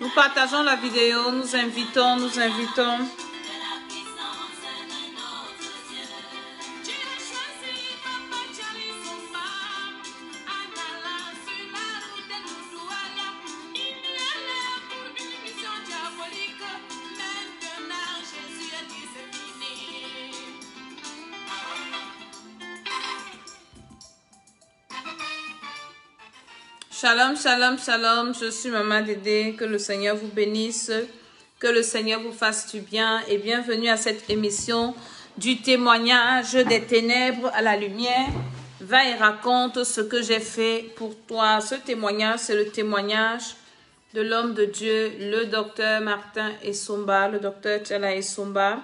Nous partageons la vidéo, nous invitons, nous invitons. Shalom, shalom, shalom, je suis Maman Dédé, que le Seigneur vous bénisse, que le Seigneur vous fasse du bien et bienvenue à cette émission du témoignage des ténèbres à la lumière. Va et raconte ce que j'ai fait pour toi. Ce témoignage, c'est le témoignage de l'homme de Dieu, le docteur Martin Essomba, le docteur Tchala Essomba.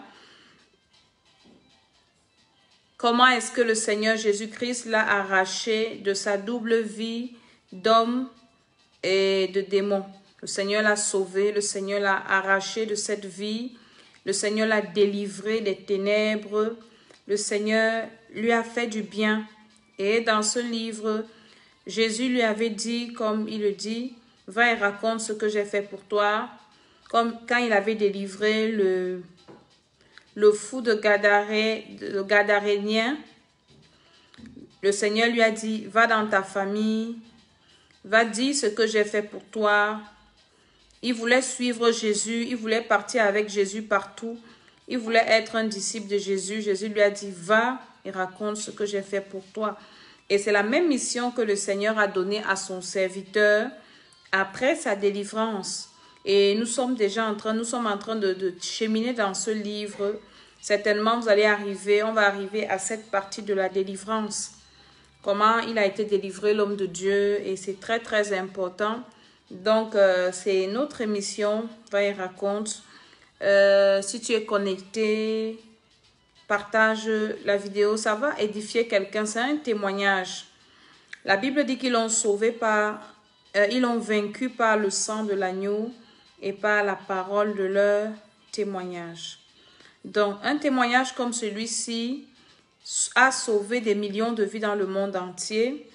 Comment est-ce que le Seigneur Jésus-Christ l'a arraché de sa double vie d'homme et de démon. Le Seigneur l'a sauvé, le Seigneur l'a arraché de cette vie, le Seigneur l'a délivré des ténèbres, le Seigneur lui a fait du bien. Et dans ce livre, Jésus lui avait dit, comme il le dit, va et raconte ce que j'ai fait pour toi, comme quand il avait délivré le fou de Gadarénien. Le Seigneur lui a dit, va dans ta famille, va dire ce que j'ai fait pour toi. Il voulait suivre Jésus, il voulait partir avec Jésus partout. Il voulait être un disciple de Jésus. Jésus lui a dit, va et raconte ce que j'ai fait pour toi. Et c'est la même mission que le Seigneur a donnée à son serviteur après sa délivrance. Et nous sommes déjà en train de cheminer dans ce livre. Certainement, vous allez arriver, on va arriver à cette partie de la délivrance. Comment il a été délivré, l'homme de Dieu, et c'est très, très important. Donc, c'est notre émission, va et raconte. Si tu es connecté, partage la vidéo, ça va édifier quelqu'un, c'est un témoignage. La Bible dit qu'ils l'ont sauvé ils l'ont vaincu par le sang de l'agneau et par la parole de leur témoignage. Donc, un témoignage comme celui-ci a sauvé des millions de vies dans le monde entier.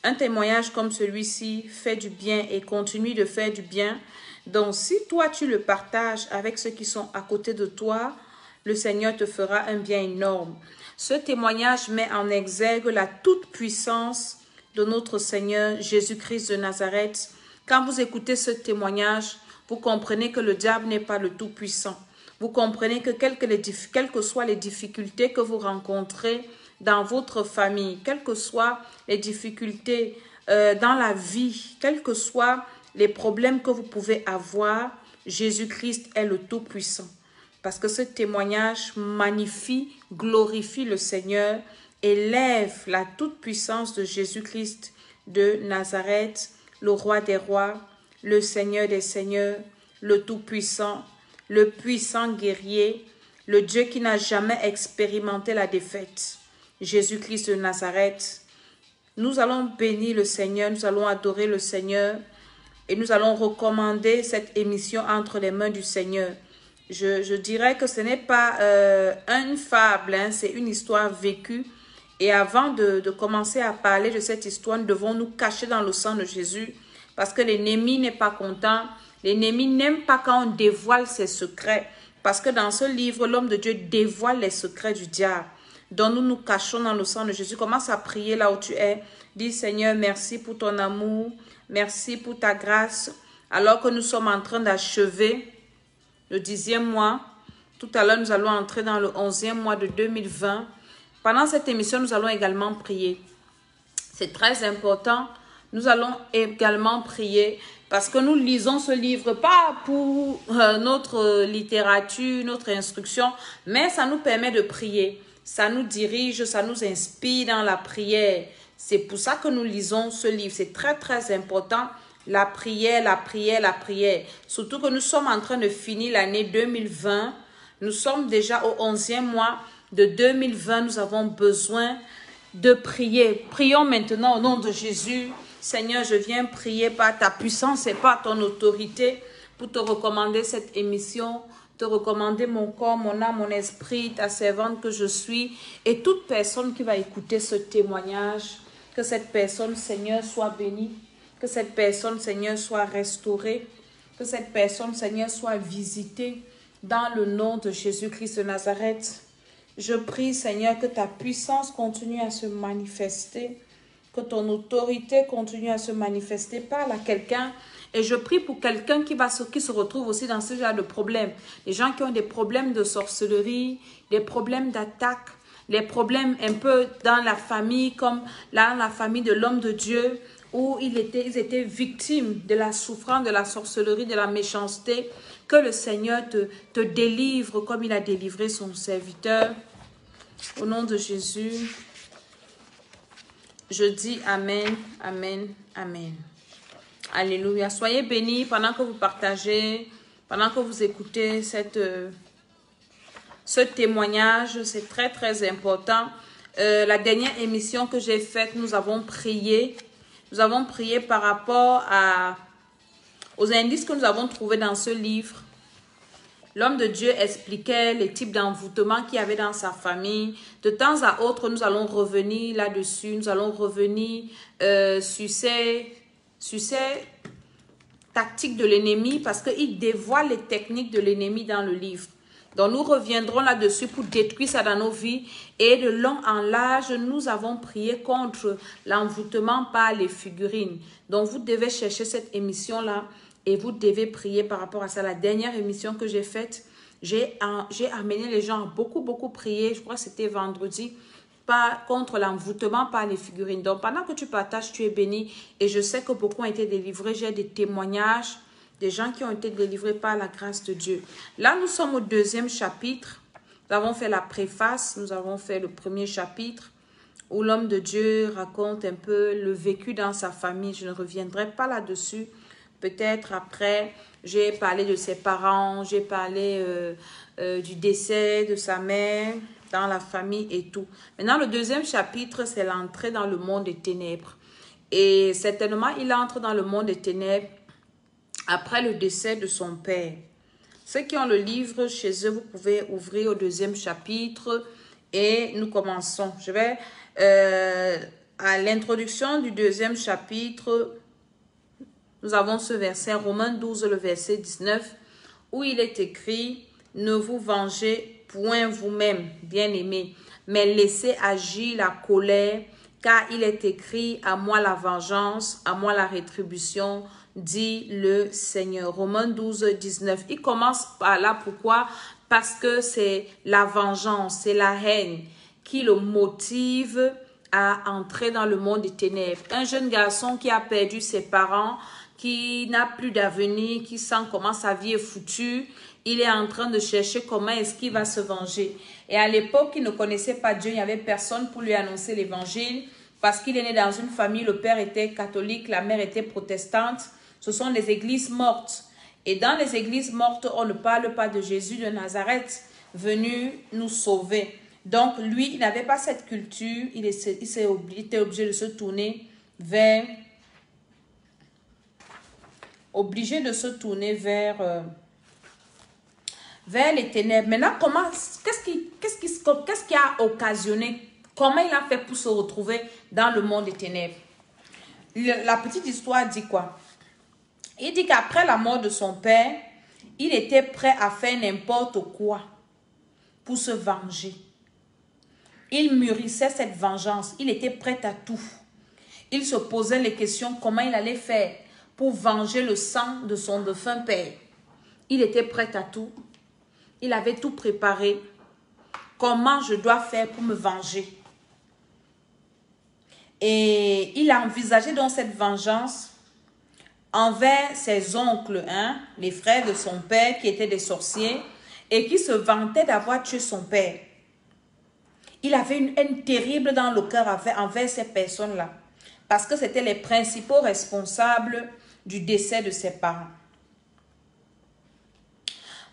Un témoignage comme celui-ci fait du bien et continue de faire du bien. Donc, si toi, tu le partages avec ceux qui sont à côté de toi, le Seigneur te fera un bien énorme. Ce témoignage met en exergue la toute-puissance de notre Seigneur Jésus-Christ de Nazareth. Quand vous écoutez ce témoignage, vous comprenez que le diable n'est pas le tout-puissant. Vous comprenez que quelles que soient les difficultés que vous rencontrez dans votre famille, quelles que soient les difficultés dans la vie, quels que soient les problèmes que vous pouvez avoir, Jésus-Christ est le Tout-Puissant. Parce que ce témoignage magnifie, glorifie le Seigneur, élève la toute-puissance de Jésus-Christ de Nazareth, le Roi des Rois, le Seigneur des Seigneurs, le Tout-Puissant, le puissant guerrier, le Dieu qui n'a jamais expérimenté la défaite, Jésus-Christ de Nazareth. Nous allons bénir le Seigneur, nous allons adorer le Seigneur et nous allons recommander cette émission entre les mains du Seigneur. Je dirais que ce n'est pas une fable, hein, c'est une histoire vécue. Et avant de commencer à parler de cette histoire, nous devons nous cacher dans le sang de Jésus parce que l'ennemi n'est pas content. L'ennemi n'aime pas quand on dévoile ses secrets. Parce que dans ce livre, l'homme de Dieu dévoile les secrets du diable. Donc nous nous cachons dans le sang de Jésus. Commence à prier là où tu es. Dis Seigneur, merci pour ton amour. Merci pour ta grâce. Alors que nous sommes en train d'achever le 10e mois. Tout à l'heure, nous allons entrer dans le 11e mois de 2020. Pendant cette émission, nous allons également prier. C'est très important. Nous allons également prier parce que nous lisons ce livre pas pour notre littérature, notre instruction, mais ça nous permet de prier. Ça nous dirige, ça nous inspire dans la prière. C'est pour ça que nous lisons ce livre. C'est très, très important. La prière, la prière, la prière. Surtout que nous sommes en train de finir l'année 2020. Nous sommes déjà au 11e mois de 2020. Nous avons besoin de prier. Prions maintenant au nom de Jésus. Seigneur, je viens prier par ta puissance et par ton autorité pour te recommander cette émission, te recommander mon corps, mon âme, mon esprit, ta servante que je suis et toute personne qui va écouter ce témoignage. Que cette personne, Seigneur, soit bénie, que cette personne, Seigneur, soit restaurée, Que cette personne, Seigneur, soit visitée dans le nom de Jésus-Christ de Nazareth. Je prie, Seigneur, que ta puissance continue à se manifester, que ton autorité continue à se manifester. Parle à quelqu'un. Et je prie pour quelqu'un qui se retrouve aussi dans ce genre de problème. Les gens qui ont des problèmes de sorcellerie, des problèmes d'attaque, les problèmes un peu dans la famille, comme là, la famille de l'homme de Dieu, où ils étaient victimes de la souffrance, de la sorcellerie, de la méchanceté. Que le Seigneur te délivre comme il a délivré son serviteur. Au nom de Jésus, je dis Amen, Amen, Amen. Alléluia. Soyez bénis pendant que vous partagez, pendant que vous écoutez ce témoignage. C'est très, très important. La dernière émission que j'ai faite, nous avons prié. Nous avons prié par rapport aux indices que nous avons trouvés dans ce livre. L'homme de Dieu expliquait les types d'envoûtement qu'il y avait dans sa famille. De temps à autre, nous allons revenir là-dessus. Nous allons revenir sur ces tactiques de l'ennemi parce qu'il dévoile les techniques de l'ennemi dans le livre. Donc, nous reviendrons là-dessus pour détruire ça dans nos vies. Et de long en large, nous avons prié contre l'envoûtement par les figurines. Donc, vous devez chercher cette émission-là et vous devez prier par rapport à ça. La dernière émission que j'ai faite, j'ai amené les gens à beaucoup prier. Je crois que c'était vendredi, contre l'envoûtement par les figurines. Donc, pendant que tu partages, tu es béni. Et je sais que beaucoup ont été délivrés. J'ai des témoignages. Des gens qui ont été délivrés par la grâce de Dieu. Là, nous sommes au 2e chapitre. Nous avons fait la préface. Nous avons fait le 1er chapitre où l'homme de Dieu raconte un peu le vécu dans sa famille. Je ne reviendrai pas là-dessus. Peut-être après, j'ai parlé de ses parents. J'ai parlé du décès de sa mère dans la famille et tout. Maintenant, le 2e chapitre, c'est l'entrée dans le monde des ténèbres. Et certainement, il entre dans le monde des ténèbres après le décès de son père. Ceux qui ont le livre chez eux, vous pouvez ouvrir au 2e chapitre et nous commençons. Je vais à l'introduction du 2e chapitre, nous avons ce verset, Romains 12, le verset 19, où il est écrit, « Ne vous vengez point vous-même, bien-aimés, mais laissez agir la colère, car il est écrit, à moi la vengeance, à moi la rétribution, dit le Seigneur. » Romains 12, 19. Il commence par là. Pourquoi? Parce que c'est la vengeance, c'est la haine qui le motive à entrer dans le monde des ténèbres. Un jeune garçon qui a perdu ses parents, qui n'a plus d'avenir, qui sent comment sa vie est foutue, il est en train de chercher comment est-ce qu'il va se venger. Et à l'époque, il ne connaissait pas Dieu, il n'y avait personne pour lui annoncer l'évangile parce qu'il est né dans une famille, le père était catholique, la mère était protestante. Ce sont les églises mortes. Et dans les églises mortes, on ne parle pas de Jésus de Nazareth venu nous sauver. Donc, lui, il n'avait pas cette culture. Il était obligé de se tourner vers... vers les ténèbres. Maintenant, qu'est-ce qui a occasionné? Comment il a fait pour se retrouver dans le monde des ténèbres? La petite histoire dit quoi? Il dit qu'après la mort de son père, il était prêt à faire n'importe quoi pour se venger. Il mûrissait cette vengeance. Il était prêt à tout. Il se posait les questions comment il allait faire pour venger le sang de son défunt père. Il était prêt à tout. Il avait tout préparé. Comment je dois faire pour me venger? Et il a envisagé donc cette vengeance envers ses oncles, les frères de son père qui étaient des sorciers et qui se vantaient d'avoir tué son père. Il avait une haine terrible dans le cœur envers ces personnes-là parce que c'était les principaux responsables du décès de ses parents.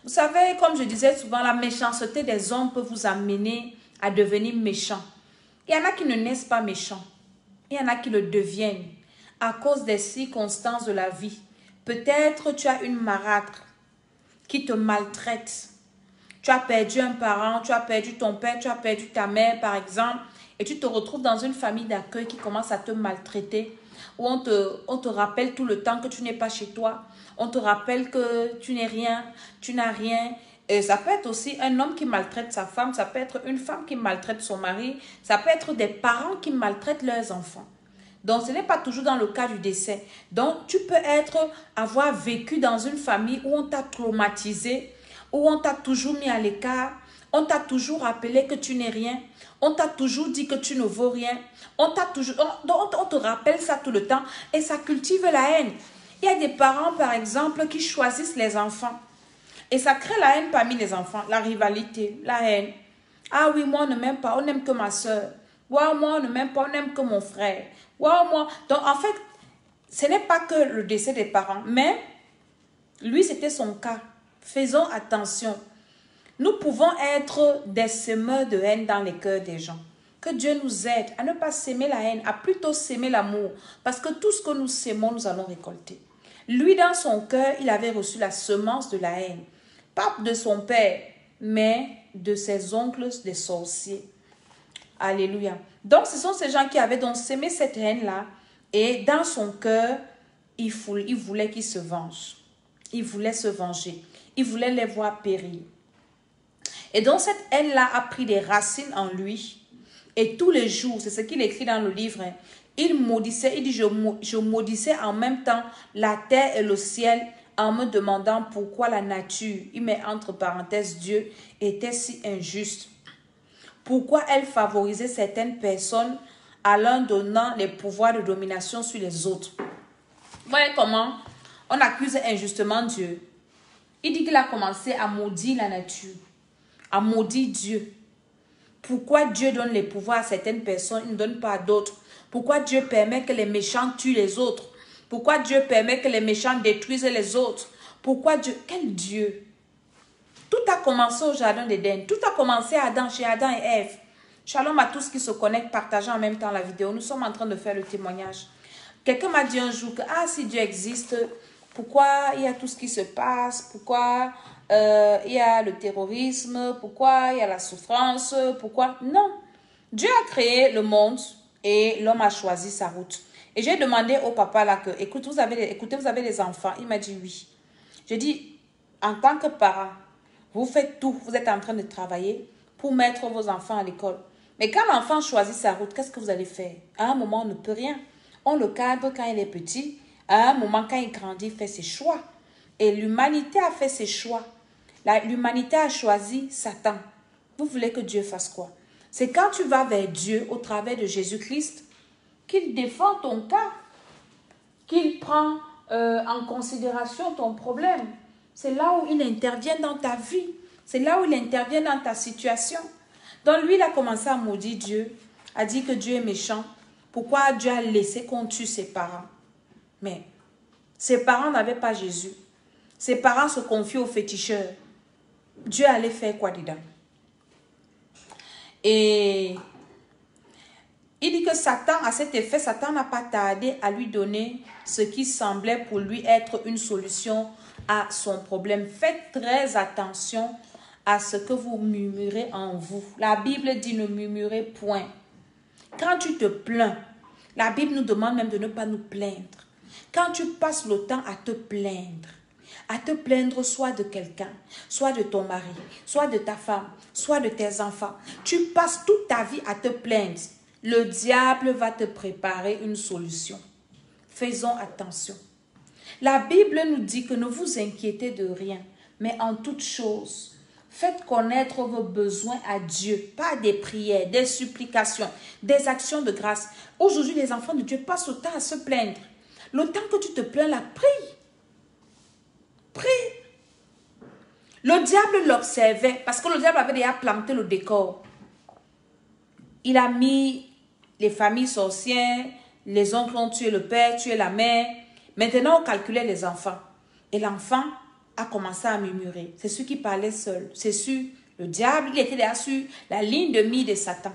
Vous savez, comme je disais souvent, la méchanceté des hommes peut vous amener à devenir méchant. Il y en a qui ne naissent pas méchants. Il y en a qui le deviennent à cause des circonstances de la vie. Peut-être tu as une marâtre qui te maltraite. Tu as perdu un parent, tu as perdu ton père, tu as perdu ta mère, par exemple, et tu te retrouves dans une famille d'accueil qui commence à te maltraiter, où on te rappelle tout le temps que tu n'es pas chez toi, on te rappelle que tu n'es rien, tu n'as rien. Et ça peut être aussi un homme qui maltraite sa femme, ça peut être une femme qui maltraite son mari, ça peut être des parents qui maltraitent leurs enfants. Donc, ce n'est pas toujours dans le cas du décès. Donc, tu peux avoir vécu dans une famille où on t'a traumatisé, où on t'a toujours mis à l'écart, on t'a toujours rappelé que tu n'es rien, on t'a toujours dit que tu ne vaux rien, on te rappelle ça tout le temps et ça cultive la haine. Il y a des parents, par exemple, qui choisissent les enfants et ça crée la haine parmi les enfants, la rivalité, la haine. Ah oui, moi on ne m'aime pas, on n'aime que ma soeur. Wow, moi on ne m'aime pas, on n'aime que mon frère. Wow, moi. Donc en fait, ce n'est pas que le décès des parents, mais lui c'était son cas. Faisons attention. Nous pouvons être des semeurs de haine dans les cœurs des gens. Que Dieu nous aide à ne pas s'aimer la haine, à plutôt s'aimer l'amour. Parce que tout ce que nous s'aimons, nous allons récolter. Lui, dans son cœur, il avait reçu la semence de la haine. Pas de son père, mais de ses oncles, des sorciers. Alléluia. Donc, ce sont ces gens qui avaient donc sémé cette haine-là. Et dans son cœur, il voulait qu'ils se vengent. Il voulait se venger. Il voulait les voir périr. Et donc, cette haine-là a pris des racines en lui. Et tous les jours, c'est ce qu'il écrit dans le livre, hein, il maudissait, il dit, je maudissais en même temps la terre et le ciel en me demandant pourquoi la nature, il met entre parenthèses Dieu, était si injuste. Pourquoi elle favorisait certaines personnes en leur donnant les pouvoirs de domination sur les autres. Vous voyez comment on accuse injustement Dieu. Il dit qu'il a commencé à maudire la nature, à maudire Dieu. Pourquoi Dieu donne les pouvoirs à certaines personnes, il ne donne pas à d'autres? Pourquoi Dieu permet que les méchants tuent les autres? Pourquoi Dieu permet que les méchants détruisent les autres? Pourquoi Dieu? Quel Dieu? Tout a commencé au jardin d'Éden. Tout a commencé à Adam, chez Adam et Ève. Shalom à tous qui se connectent, partageant en même temps la vidéo. Nous sommes en train de faire le témoignage. Quelqu'un m'a dit un jour que si Dieu existe, pourquoi il y a tout ce qui se passe? Pourquoi il y a le terrorisme? Pourquoi il y a la souffrance? Pourquoi? Non. Dieu a créé le monde et l'homme a choisi sa route. Et j'ai demandé au papa là que, écoutez, vous avez des enfants. Il m'a dit oui. J'ai dit, en tant que parent, vous faites tout. Vous êtes en train de travailler pour mettre vos enfants à l'école. Mais quand l'enfant choisit sa route, qu'est-ce que vous allez faire? À un moment, on ne peut rien. On le cadre quand il est petit. À un moment, quand il grandit, il fait ses choix. Et l'humanité a fait ses choix. L'humanité a choisi Satan. Vous voulez que Dieu fasse quoi? C'est quand tu vas vers Dieu au travers de Jésus-Christ qu'il défend ton cas, qu'il prend en considération ton problème. C'est là où il intervient dans ta vie. C'est là où il intervient dans ta situation. Donc lui, il a commencé à maudire Dieu, a dit que Dieu est méchant. Pourquoi Dieu a laissé qu'on tue ses parents? Mais ses parents n'avaient pas Jésus. Ses parents se confient aux féticheurs. Dieu allait faire quoi dedans? Et il dit que Satan, à cet effet, Satan n'a pas tardé à lui donner ce qui semblait pour lui être une solution à son problème. Faites très attention à ce que vous murmurez en vous. La Bible dit ne murmurez point. Quand tu te plains, la Bible nous demande même de ne pas nous plaindre. Quand tu passes le temps à te plaindre soit de quelqu'un, soit de ton mari, soit de ta femme, soit de tes enfants, tu passes toute ta vie à te plaindre. Le diable va te préparer une solution. Faisons attention. La Bible nous dit que ne vous inquiétez de rien, mais en toute chose, faites connaître vos besoins à Dieu, par des prières, des supplications, des actions de grâce. Aujourd'hui, les enfants de Dieu passent le temps à se plaindre. Le temps que tu te plains, là, prie. Prie. Le diable l'observait parce que le diable avait déjà planté le décor. Il a mis les familles sorcières, les oncles ont tué le père, tué la mère. Maintenant, on calculait les enfants. Et l'enfant a commencé à murmurer. C'est celui qui parlait seul. C'est sûr, le diable, il était déjà sur la ligne de mire de Satan.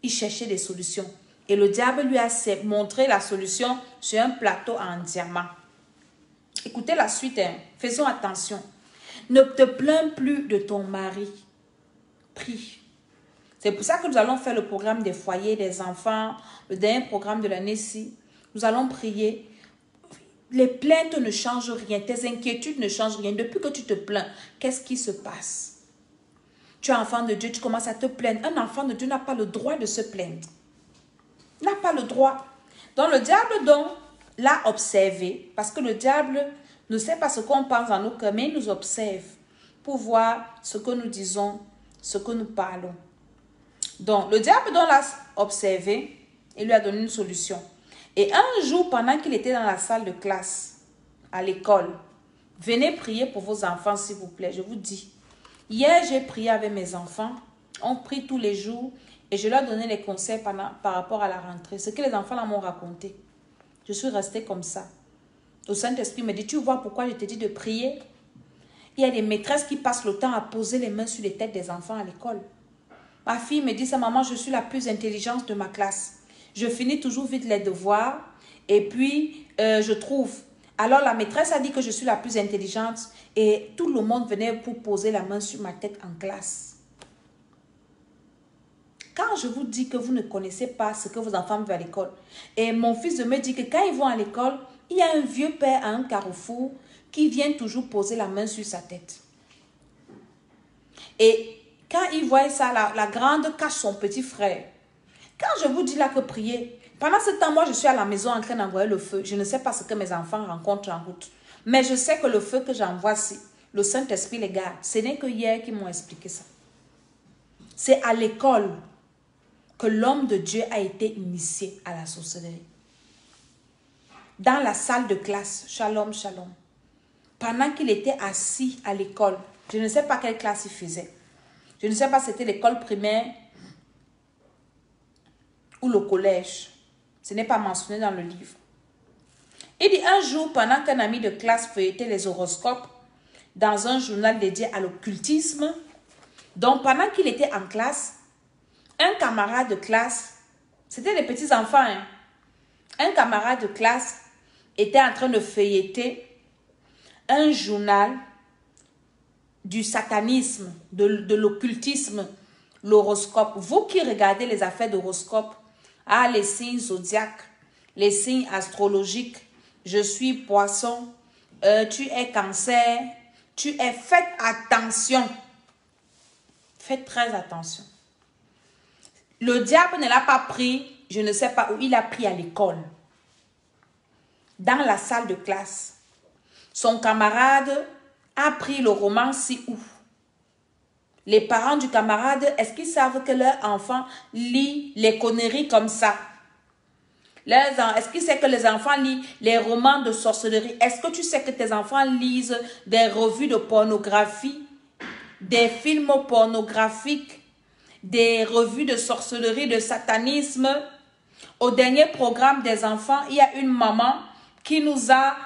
Il cherchait des solutions. Et le diable lui a montré la solution sur un plateau en diamant. Écoutez la suite, hein. Faisons attention. Ne te plains plus de ton mari. Prie. C'est pour ça que nous allons faire le programme des foyers, des enfants, le dernier programme de l'année-ci. Nous allons prier. Les plaintes ne changent rien, tes inquiétudes ne changent rien. Depuis que tu te plains, qu'est-ce qui se passe? Tu es enfant de Dieu, tu commences à te plaindre. Un enfant de Dieu n'a pas le droit de se plaindre. Il n'a pas le droit. Donc le diable donc l'a observé, parce que le diable ne sait pas ce qu'on pense dans nos cœurs, mais il nous observe pour voir ce que nous disons, ce que nous parlons. Donc le diable donc l'a observé et lui a donné une solution. Et un jour, pendant qu'il était dans la salle de classe, à l'école, venez prier pour vos enfants, s'il vous plaît. Je vous dis, hier, j'ai prié avec mes enfants. On prie tous les jours et je leur donnais les conseils par rapport à la rentrée. Ce que les enfants là m'ont raconté. Je suis restée comme ça. Le Saint-Esprit me dit, tu vois pourquoi je te dis de prier? Il y a des maîtresses qui passent le temps à poser les mains sur les têtes des enfants à l'école. Ma fille me dit, ça, maman, je suis la plus intelligente de ma classe. Je finis toujours vite les devoirs et puis je trouve. Alors la maîtresse a dit que je suis la plus intelligente et tout le monde venait pour poser la main sur ma tête en classe. Quand je vous dis que vous ne connaissez pas ce que vos enfants vivent à l'école, et mon fils me dit que quand ils vont à l'école, il y a un vieux père à un carrefour qui vient toujours poser la main sur sa tête. Et quand il voit ça, la grande cache son petit frère. Quand je vous dis là que prier, pendant ce temps, moi, je suis à la maison en train d'envoyer le feu. Je ne sais pas ce que mes enfants rencontrent en route. Mais je sais que le feu que j'envoie, si le Saint-Esprit les garde. Ce n'est que hier qu'ils m'ont expliqué ça. C'est à l'école que l'homme de Dieu a été initié à la sorcellerie. Dans la salle de classe, shalom, shalom. Pendant qu'il était assis à l'école, je ne sais pas quelle classe il faisait. Je ne sais pas si c'était l'école primaire ou le collège. Ce n'est pas mentionné dans le livre. Il dit un jour, pendant qu'un ami de classe feuilletait les horoscopes dans un journal dédié à l'occultisme, donc pendant qu'il était en classe, un camarade de classe, c'était des petits enfants, hein, un camarade de classe était en train de feuilleter un journal du satanisme, de l'occultisme, l'horoscope. Vous qui regardez les affaires d'horoscope, les signes zodiaques, les signes astrologiques, je suis poisson, tu es cancer, faites attention. Faites très attention. Le diable ne l'a pas pris, je ne sais pas où, il l'a pris à l'école. Dans la salle de classe. Son camarade a pris le roman si où. Les parents du camarade, est-ce qu'ils savent que leur enfant lit les conneries comme ça? Est-ce qu'ils savent que les enfants lisent les romans de sorcellerie? Est-ce que tu sais que tes enfants lisent des revues de pornographie, des films pornographiques, des revues de sorcellerie, de satanisme? Au dernier programme des enfants, il y a une maman qui nous a...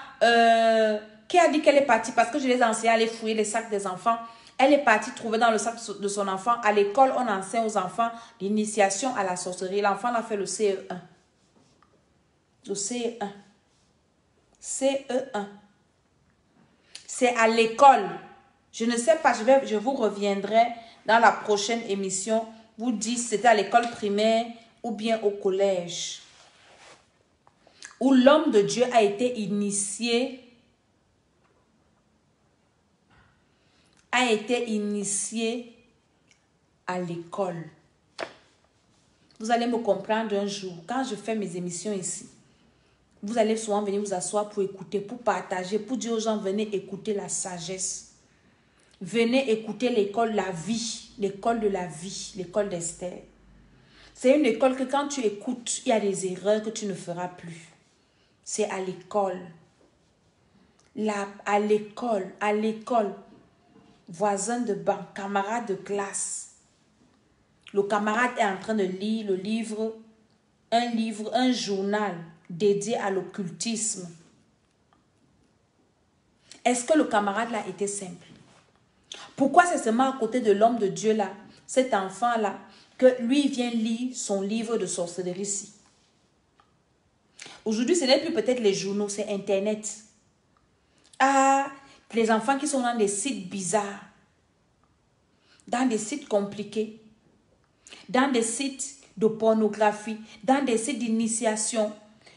qui a dit qu'elle est partie parce que je les enseignais à aller fouiller les sacs des enfants. Elle est partie trouver dans le sac de son enfant. À l'école, on enseigne aux enfants l'initiation à la sorcellerie. L'enfant a fait le CE1. Le CE1. CE1. C'est à l'école. Je ne sais pas, je vous reviendrai dans la prochaine émission. Vous dites si c'était à l'école primaire ou bien au collège. Où l'homme de Dieu a été initié à l'école. Vous allez me comprendre un jour. Quand je fais mes émissions ici, vous allez souvent venir vous asseoir pour écouter, pour partager, pour dire aux gens, venez écouter la sagesse. Venez écouter l'école, la vie, l'école de la vie, l'école d'Esther. C'est une école que quand tu écoutes, il y a des erreurs que tu ne feras plus. C'est à l'école. À l'école. Voisin de banc, camarade de classe. Le camarade est en train de lire un journal dédié à l'occultisme. Est-ce que le camarade là était simple? Pourquoi c'est seulement à côté de l'homme de Dieu là, cet enfant là, que lui vient lire son livre de sorcellerie-ci? Aujourd'hui, ce n'est plus peut-être les journaux, c'est Internet. Les enfants qui sont dans des sites bizarres, dans des sites compliqués, dans des sites de pornographie, dans des sites d'initiation,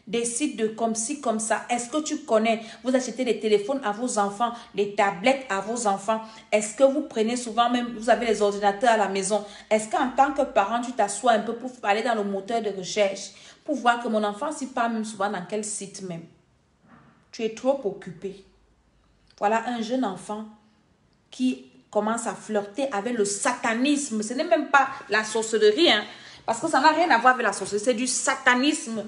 des sites de comme ci, comme ça. Est-ce que tu connais, vous achetez des téléphones à vos enfants, des tablettes à vos enfants? Est-ce que vous prenez souvent même, vous avez les ordinateurs à la maison? Est-ce qu'en tant que parent, tu t'assois un peu pour aller dans le moteur de recherche, pour voir que mon enfant s'y parle même souvent dans quel site même? Tu es trop occupé. Voilà un jeune enfant qui commence à flirter avec le satanisme. Ce n'est même pas la sorcellerie, hein, parce que ça n'a rien à voir avec la sorcellerie, c'est du satanisme.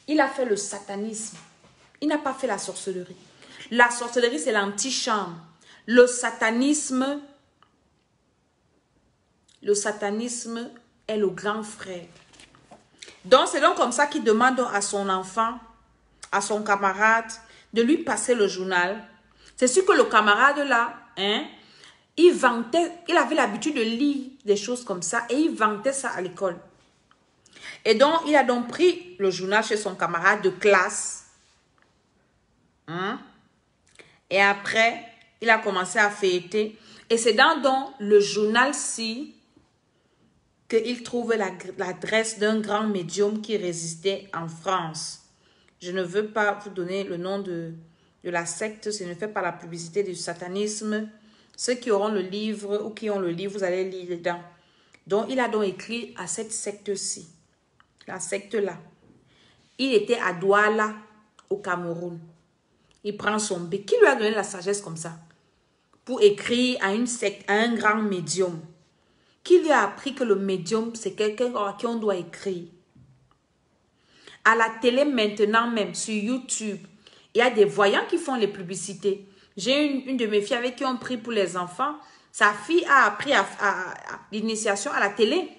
Il a fait le satanisme. Il n'a pas fait la sorcellerie. La sorcellerie, c'est l'antichambre. Le satanisme est le grand frère. Donc, c'est donc comme ça qu'il demande à son enfant, à son camarade, de lui passer le journal. C'est sûr que le camarade là, hein, il vantait, il avait l'habitude de lire des choses comme ça et il vantait ça à l'école. Et donc, il a donc pris le journal chez son camarade de classe. Hein? Et après, il a commencé à feuilleter. Et c'est dans le journal-ci qu'il trouve l'adresse d'un grand médium qui résidait en France. Je ne veux pas vous donner le nom de la secte. Je ne fais pas la publicité du satanisme. Ceux qui auront le livre ou qui ont le livre, vous allez lire dedans. Donc, il a donc écrit à cette secte-ci. La secte-là. Il était à Douala, au Cameroun. Il prend son bec. Qui lui a donné la sagesse comme ça? Pour écrire à une secte, à un grand médium. Qui lui a appris que le médium, c'est quelqu'un à qui on doit écrire? À la télé maintenant même, sur YouTube, il y a des voyants qui font les publicités. J'ai une de mes filles avec qui on prie pour les enfants. Sa fille a appris à l'initiation à la télé.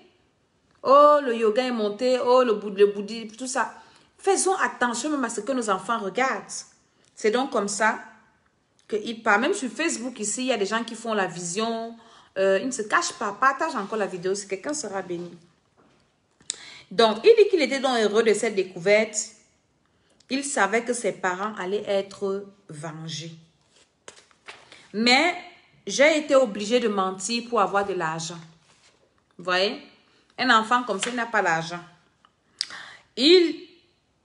Oh, le yoga est monté. Oh, le bouddhisme, tout ça. Faisons attention même à ce que nos enfants regardent. C'est donc comme ça qu'il parle. Même sur Facebook, ici, il y a des gens qui font la vision. Ils ne se cachent pas. Partage encore la vidéo si quelqu'un sera béni. Donc, il dit qu'il était donc heureux de cette découverte. Il savait que ses parents allaient être vengés. Mais j'ai été obligée de mentir pour avoir de l'argent. Vous voyez? Un enfant comme ça, il n'a pas l'argent. Il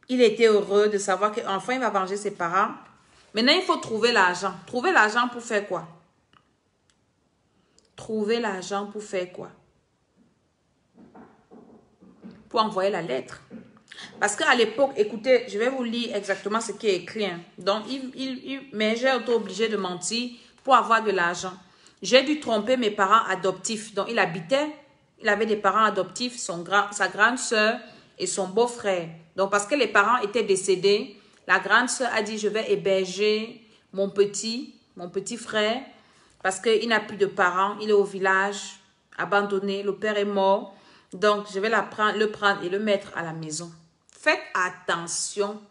était heureux de savoir qu'enfin, il va venger ses parents. Maintenant, il faut trouver l'argent. Trouver l'argent pour faire quoi? Trouver l'argent pour faire quoi? Pour envoyer la lettre. Parce qu'à l'époque, écoutez, je vais vous lire exactement ce qui est écrit. Hein. Donc, mais j'ai été obligée de mentir pour avoir de l'argent. J'ai dû tromper mes parents adoptifs. Donc, il avait des parents adoptifs, sa grande soeur et son beau-frère. Donc, parce que les parents étaient décédés, la grande soeur a dit, je vais héberger mon petit frère, parce qu'il n'a plus de parents, il est au village, abandonné, le père est mort. Donc, je vais le prendre et le mettre à la maison. Faites attention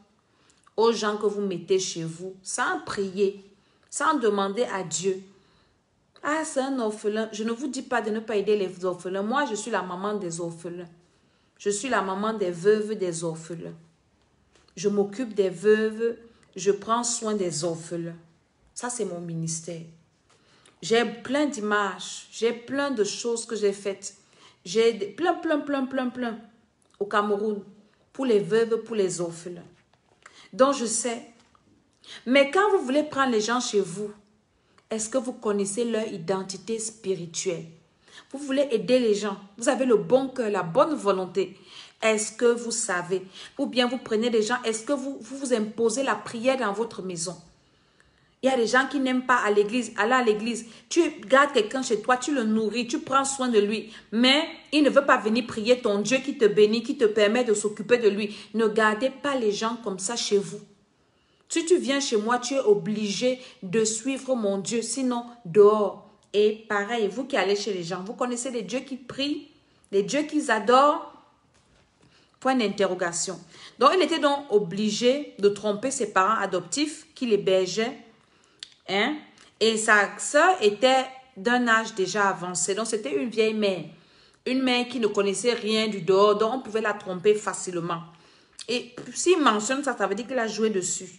aux gens que vous mettez chez vous, sans prier, sans demander à Dieu. Ah, c'est un orphelin. Je ne vous dis pas de ne pas aider les orphelins. Moi, je suis la maman des orphelins. Je suis la maman des veuves des orphelins. Je m'occupe des veuves. Je prends soin des orphelins. Ça, c'est mon ministère. J'ai plein d'images. J'ai plein de choses que j'ai faites. J'ai plein au Cameroun. Pour les veuves, pour les orphelins. Donc, je sais. Mais quand vous voulez prendre les gens chez vous, est-ce que vous connaissez leur identité spirituelle? Vous voulez aider les gens. Vous avez le bon cœur, la bonne volonté. Est-ce que vous savez? Ou bien vous prenez des gens, est-ce que vous imposez la prière dans votre maison? Il y a des gens qui n'aiment pas aller à l'église. Tu gardes quelqu'un chez toi, tu le nourris, tu prends soin de lui. Mais il ne veut pas venir prier ton Dieu qui te bénit, qui te permet de s'occuper de lui. Ne gardez pas les gens comme ça chez vous. Si tu viens chez moi, tu es obligé de suivre mon Dieu, sinon dehors. Et pareil, vous qui allez chez les gens, vous connaissez les dieux qui prient, les dieux qu'ils adorent? Point d'interrogation. Donc, il était donc obligé de tromper ses parents adoptifs qui l'hébergeaient. Hein? Et sa soeur était d'un âge déjà avancé. Donc, c'était une vieille mère. Une mère qui ne connaissait rien du dehors, donc on pouvait la tromper facilement. Et s'il mentionne ça, ça veut dire qu'il a joué dessus.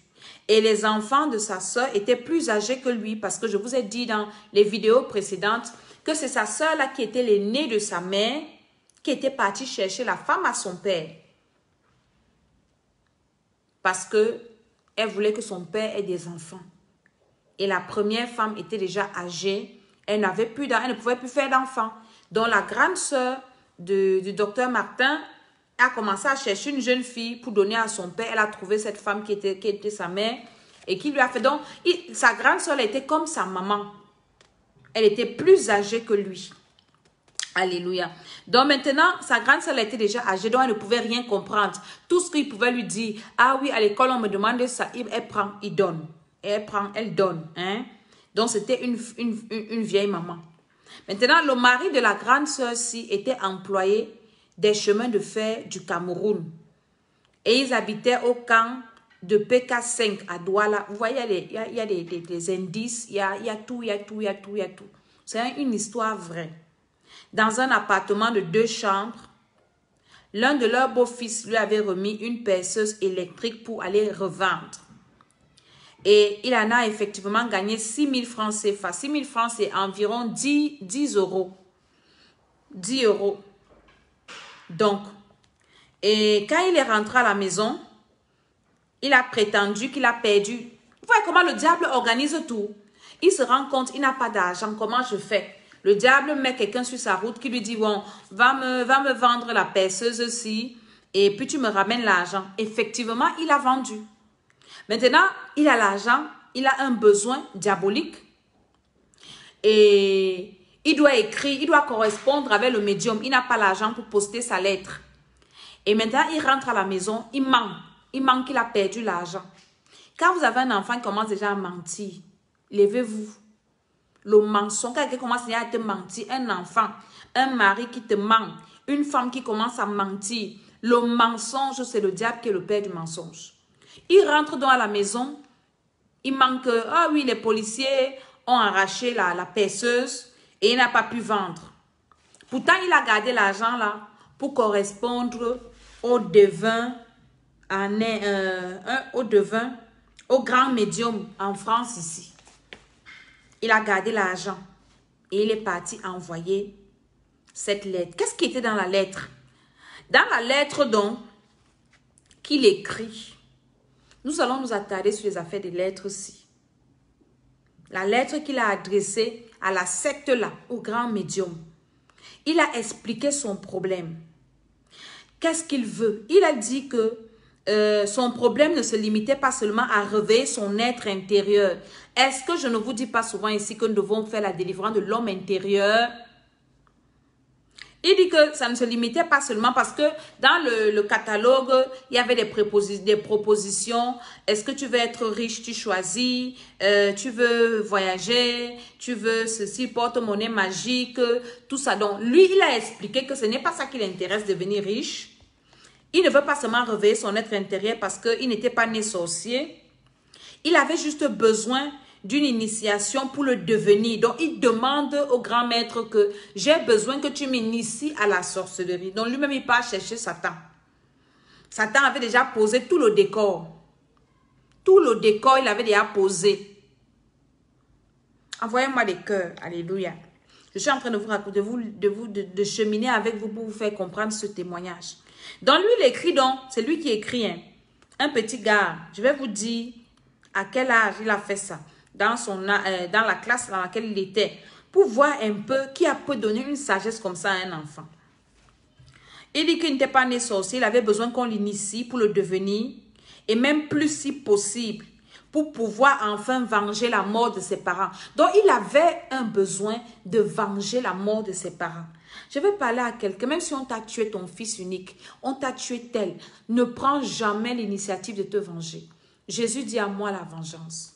Et les enfants de sa sœur étaient plus âgés que lui parce que je vous ai dit dans les vidéos précédentes que c'est sa sœur là qui était l'aînée de sa mère qui était partie chercher la femme à son père. Parce que elle voulait que son père ait des enfants. Et la première femme était déjà âgée. Elle n'avait plus d'enfants, elle ne pouvait plus faire d'enfants. Donc la grande sœur du docteur Martin a commencé à chercher une jeune fille pour donner à son père. Elle a trouvé cette femme qui était sa mère et qui lui a fait. Donc sa grande sœur était comme sa maman. Elle était plus âgée que lui. Alléluia. Donc maintenant, sa grande sœur était déjà âgée, donc elle ne pouvait rien comprendre. Tout ce qu'il pouvait lui dire, ah oui, à l'école, on me demandait ça, elle prend, il donne. Elle prend, elle donne. Hein? Donc c'était une vieille maman. Maintenant, le mari de la grande sœur-ci était employé des chemins de fer du Cameroun. Et ils habitaient au camp de PK5 à Douala. Vous voyez, il y a des indices, il y a tout. C'est une histoire vraie. Dans un appartement de 2 chambres, l'un de leurs beaux-fils lui avait remis une perceuse électrique pour aller revendre. Et il en a effectivement gagné 6 000 francs CFA. 6 000 francs, c'est environ 10 euros. 10 euros. Donc, et quand il est rentré à la maison, il a prétendu qu'il a perdu. Vous voyez comment le diable organise tout. Il se rend compte, il n'a pas d'argent. Comment je fais? Le diable met quelqu'un sur sa route qui lui dit, bon, va me vendre la perceuse aussi et puis tu me ramènes l'argent. Effectivement, il a vendu. Maintenant, il a l'argent, il a un besoin diabolique et il doit écrire, il doit correspondre avec le médium. Il n'a pas l'argent pour poster sa lettre. Et maintenant, il rentre à la maison, il ment. Il ment qu'il a perdu l'argent. Quand vous avez un enfant qui commence déjà à mentir, levez-vous. Le mensonge, quelqu'un commence déjà à te mentir, un enfant, un mari qui te ment, une femme qui commence à mentir. Le mensonge, c'est le diable qui est le père du mensonge. Il rentre donc à la maison, il manque, ah oui, les policiers ont arraché la perceuse et il n'a pas pu vendre. Pourtant, il a gardé l'argent là pour correspondre au devin, au grand médium en France ici. Il a gardé l'argent et il est parti envoyer cette lettre. Qu'est-ce qui était dans la lettre? Dans la lettre donc, qu'il écrit, nous allons nous attarder sur les affaires des lettres-ci. La lettre qu'il a adressée à la secte-là, au grand médium. Il a expliqué son problème. Qu'est-ce qu'il veut? Il a dit que son problème ne se limitait pas seulement à réveiller son être intérieur. Est-ce que je ne vous dis pas souvent ici que nous devons faire la délivrance de l'homme intérieur? Il dit que ça ne se limitait pas seulement parce que dans le catalogue, il y avait des propositions. Est-ce que tu veux être riche, tu choisis. Tu veux voyager, tu veux ceci, porte-monnaie magique, tout ça. Donc, lui, il a expliqué que ce n'est pas ça qui l'intéresse, devenir riche. Il ne veut pas seulement réveiller son être intérieur parce qu'il n'était pas né sorcier. Il avait juste besoin d'une initiation pour le devenir. Donc, il demande au grand maître que j'ai besoin que tu m'inities à la sorcellerie. Donc, lui-même, il part chercher Satan. Satan avait déjà posé tout le décor. Tout le décor, il avait déjà posé. Envoyez-moi des cœurs. Alléluia. Je suis en train de vous raconter, de cheminer avec vous pour vous faire comprendre ce témoignage. Donc, lui, il écrit donc, c'est lui qui écrit, hein, un petit gars. Je vais vous dire à quel âge il a fait ça. Dans la classe dans laquelle il était, pour voir un peu qui a pu donner une sagesse comme ça à un enfant. Il dit qu'il n'était pas né sorcier, il avait besoin qu'on l'initie pour le devenir, et même plus si possible, pour pouvoir enfin venger la mort de ses parents. Donc, il avait un besoin de venger la mort de ses parents. Je vais parler à quelqu'un, même si on t'a tué ton fils unique, on t'a tué tel, ne prends jamais l'initiative de te venger. Jésus dit à moi la vengeance.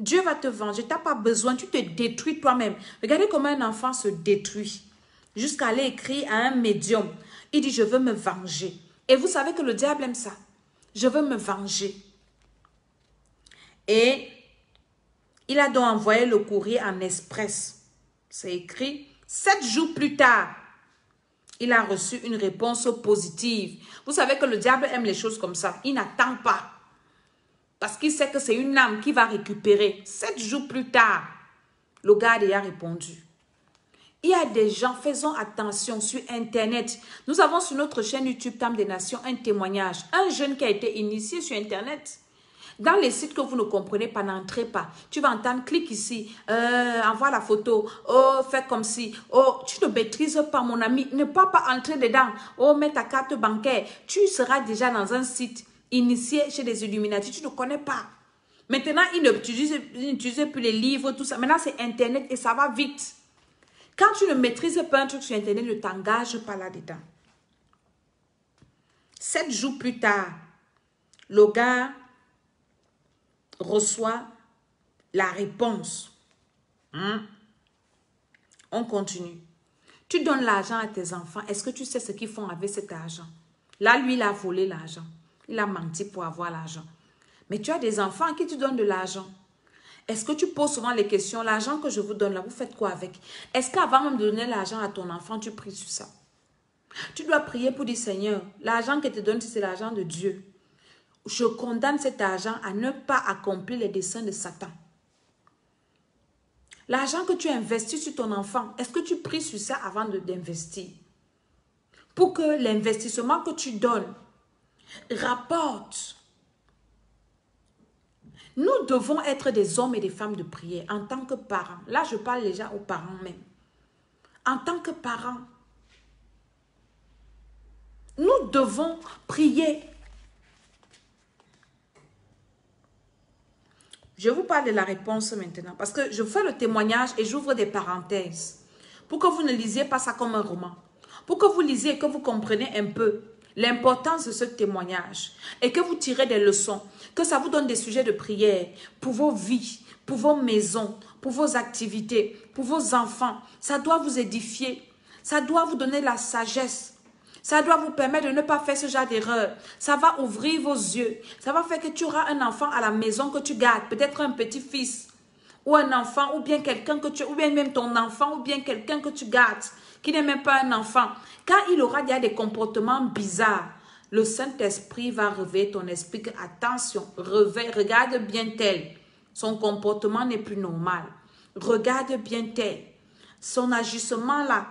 Dieu va te venger, tu n'as pas besoin, tu te détruis toi-même. Regardez comment un enfant se détruit. Jusqu'à aller écrire à un médium. Il dit, je veux me venger. Et vous savez que le diable aime ça. Je veux me venger. Et il a donc envoyé le courrier en express. C'est écrit, 7 jours plus tard, il a reçu une réponse positive. Vous savez que le diable aime les choses comme ça. Il n'attend pas. Parce qu'il sait que c'est une âme qui va récupérer. 7 jours plus tard, le gars y a répondu. Il y a des gens, faisons attention sur Internet. Nous avons sur notre chaîne YouTube Temple des Nations un témoignage. Un jeune qui a été initié sur Internet. Dans les sites que vous ne comprenez pas, n'entrez pas. Tu vas entendre, clique ici, envoie la photo, oh, fais comme si, oh, tu ne maîtrises pas mon ami, ne pas entrer dedans, oh, mets ta carte bancaire. Tu seras déjà dans un site initié chez des Illuminati, tu ne connais pas. Maintenant, ils n'utilisent plus les livres, tout ça. Maintenant, c'est Internet et ça va vite. Quand tu ne maîtrises pas un truc sur Internet, ne t'engage pas là-dedans. 7 jours plus tard, le gars reçoit la réponse. On continue. Tu donnes l'argent à tes enfants. Est-ce que tu sais ce qu'ils font avec cet argent? Là, lui, il a volé l'argent. Il a menti pour avoir l'argent. Mais tu as des enfants à qui tu donnes de l'argent. Est-ce que tu poses souvent les questions? L'argent que je vous donne là, vous faites quoi avec? Est-ce qu'avant même de donner l'argent à ton enfant, tu pries sur ça? Tu dois prier pour dire, Seigneur, l'argent que tu donnes, c'est l'argent de Dieu. Je condamne cet argent à ne pas accomplir les desseins de Satan. L'argent que tu investis sur ton enfant, est-ce que tu pries sur ça avant d'investir? Pour que l'investissement que tu donnes rapporte. Nous devons être des hommes et des femmes de prière en tant que parents. Là, je parle déjà aux parents même. En tant que parents, nous devons prier. Je vous parle de la réponse maintenant parce que je fais le témoignage et j'ouvre des parenthèses pour que vous ne lisiez pas ça comme un roman. Pour que vous lisiez et que vous compreniez un peu l'importance de ce témoignage et que vous tirez des leçons, que ça vous donne des sujets de prière pour vos vies, pour vos maisons, pour vos activités, pour vos enfants. Ça doit vous édifier, ça doit vous donner la sagesse. Ça doit vous permettre de ne pas faire ce genre d'erreur. Ça va ouvrir vos yeux. Ça va faire que tu auras un enfant à la maison que tu gardes. Peut-être un petit-fils. Ou un enfant. Ou bien quelqu'un que tu... Ou bien même ton enfant. Ou bien quelqu'un que tu gardes. Qui n'est même pas un enfant. Quand il aura déjà des comportements bizarres, le Saint-Esprit va réveiller ton esprit. Que, attention, regarde bien tel. Son comportement n'est plus normal. Regarde bien tel. Son agissement là...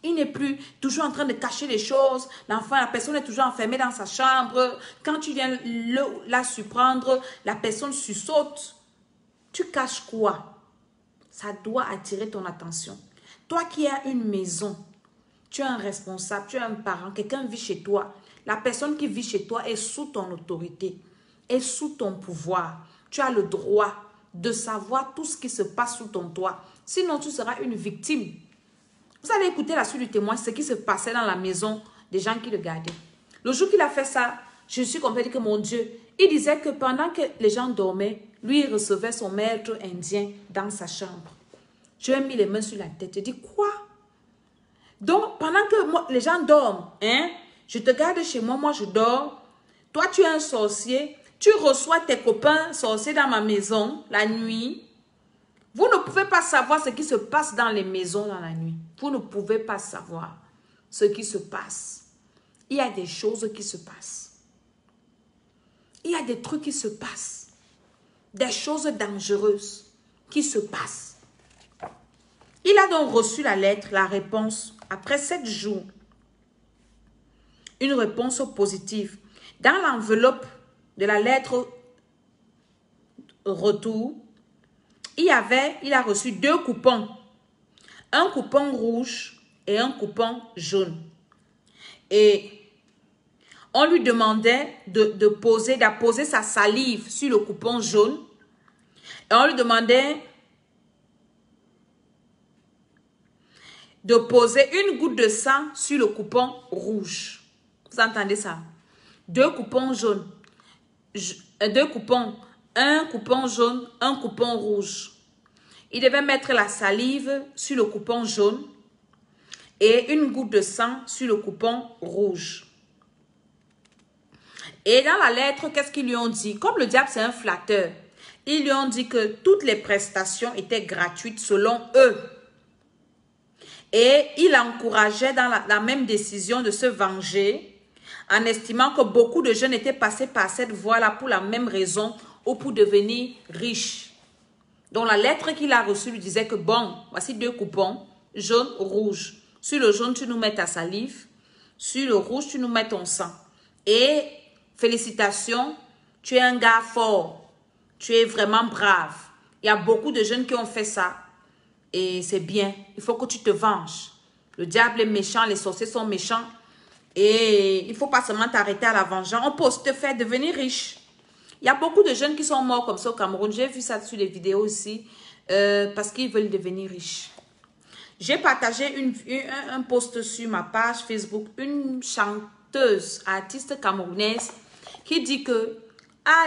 Il n'est plus toujours en train de cacher les choses. L'enfant, la personne est toujours enfermée dans sa chambre. Quand tu viens la surprendre, la personne sursaute. Tu caches quoi? Ça doit attirer ton attention. Toi qui as une maison, tu es un responsable, tu es un parent, quelqu'un vit chez toi. La personne qui vit chez toi est sous ton autorité, est sous ton pouvoir. Tu as le droit de savoir tout ce qui se passe sous ton toit. Sinon, tu seras une victime. Vous allez écouter la suite du témoin, ce qui se passait dans la maison des gens qui le gardaient. Le jour qu'il a fait ça, je suis complètement que mon Dieu, il disait que pendant que les gens dormaient, lui, il recevait son maître indien dans sa chambre. Je lui ai mis les mains sur la tête. Je dis, quoi? Donc, pendant que les gens dorment, hein, je te garde chez moi, moi je dors. Toi, tu es un sorcier. Tu reçois tes copains sorciers dans ma maison la nuit. Vous ne pouvez pas savoir ce qui se passe dans les maisons dans la nuit. Vous ne pouvez pas savoir ce qui se passe. Il y a des choses qui se passent. Il y a des trucs qui se passent. Des choses dangereuses qui se passent. Il a donc reçu la lettre, la réponse, après 7 jours. Une réponse positive. Dans l'enveloppe de la lettre retour, il a reçu 2 coupons. Un coupon rouge et un coupon jaune. Et on lui demandait d'apposer sa salive sur le coupon jaune. Et on lui demandait de poser une goutte de sang sur le coupon rouge. Vous entendez ça? 2 coupons jaunes. 2 coupons. Un coupon jaune, un coupon rouge. Il devait mettre la salive sur le coupon jaune et une goutte de sang sur le coupon rouge. Et dans la lettre, qu'est-ce qu'ils lui ont dit? Comme le diable, c'est un flatteur, ils lui ont dit que toutes les prestations étaient gratuites selon eux. Et il encourageait dans la même décision de se venger en estimant que beaucoup de jeunes étaient passés par cette voie-là pour la même raison ou pour devenir riche. Donc, la lettre qu'il a reçue lui disait que, bon, voici 2 coupons, jaune, rouge. Sur le jaune, tu nous mets ta salive. Sur le rouge, tu nous mets ton sang. Et félicitations, tu es un gars fort. Tu es vraiment brave. Il y a beaucoup de jeunes qui ont fait ça. Et c'est bien. Il faut que tu te venges. Le diable est méchant, les sorciers sont méchants. Et il ne faut pas seulement t'arrêter à la vengeance. On peut aussi te faire devenir riche. Il y a beaucoup de jeunes qui sont morts comme ça au Cameroun. J'ai vu ça sur les vidéos aussi. Parce qu'ils veulent devenir riches. J'ai partagé un post sur ma page Facebook. Une chanteuse, artiste camerounaise qui dit que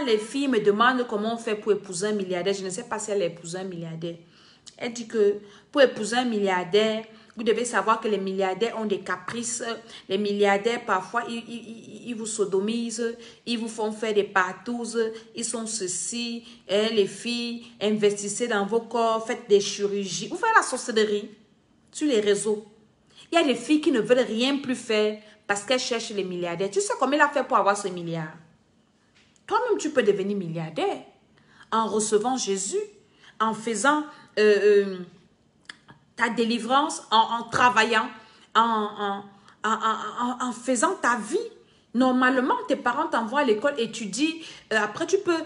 les filles me demandent comment on fait pour épouser un milliardaire. Je ne sais pas si elle a épousé un milliardaire. Elle dit que pour épouser un milliardaire, vous devez savoir que les milliardaires ont des caprices. Les milliardaires, parfois, ils vous sodomisent. Ils vous font faire des partous. Ils sont ceci. Et les filles, investissez dans vos corps. Faites des chirurgies. Vous faites la sorcellerie sur les réseaux. Il y a des filles qui ne veulent rien plus faire parce qu'elles cherchent les milliardaires. Tu sais comment il a fait pour avoir ce milliard? Toi-même, tu peux devenir milliardaire en recevant Jésus, en faisant ta délivrance, en travaillant, en faisant ta vie. Normalement, tes parents t'envoient à l'école, étudie. Après, tu peux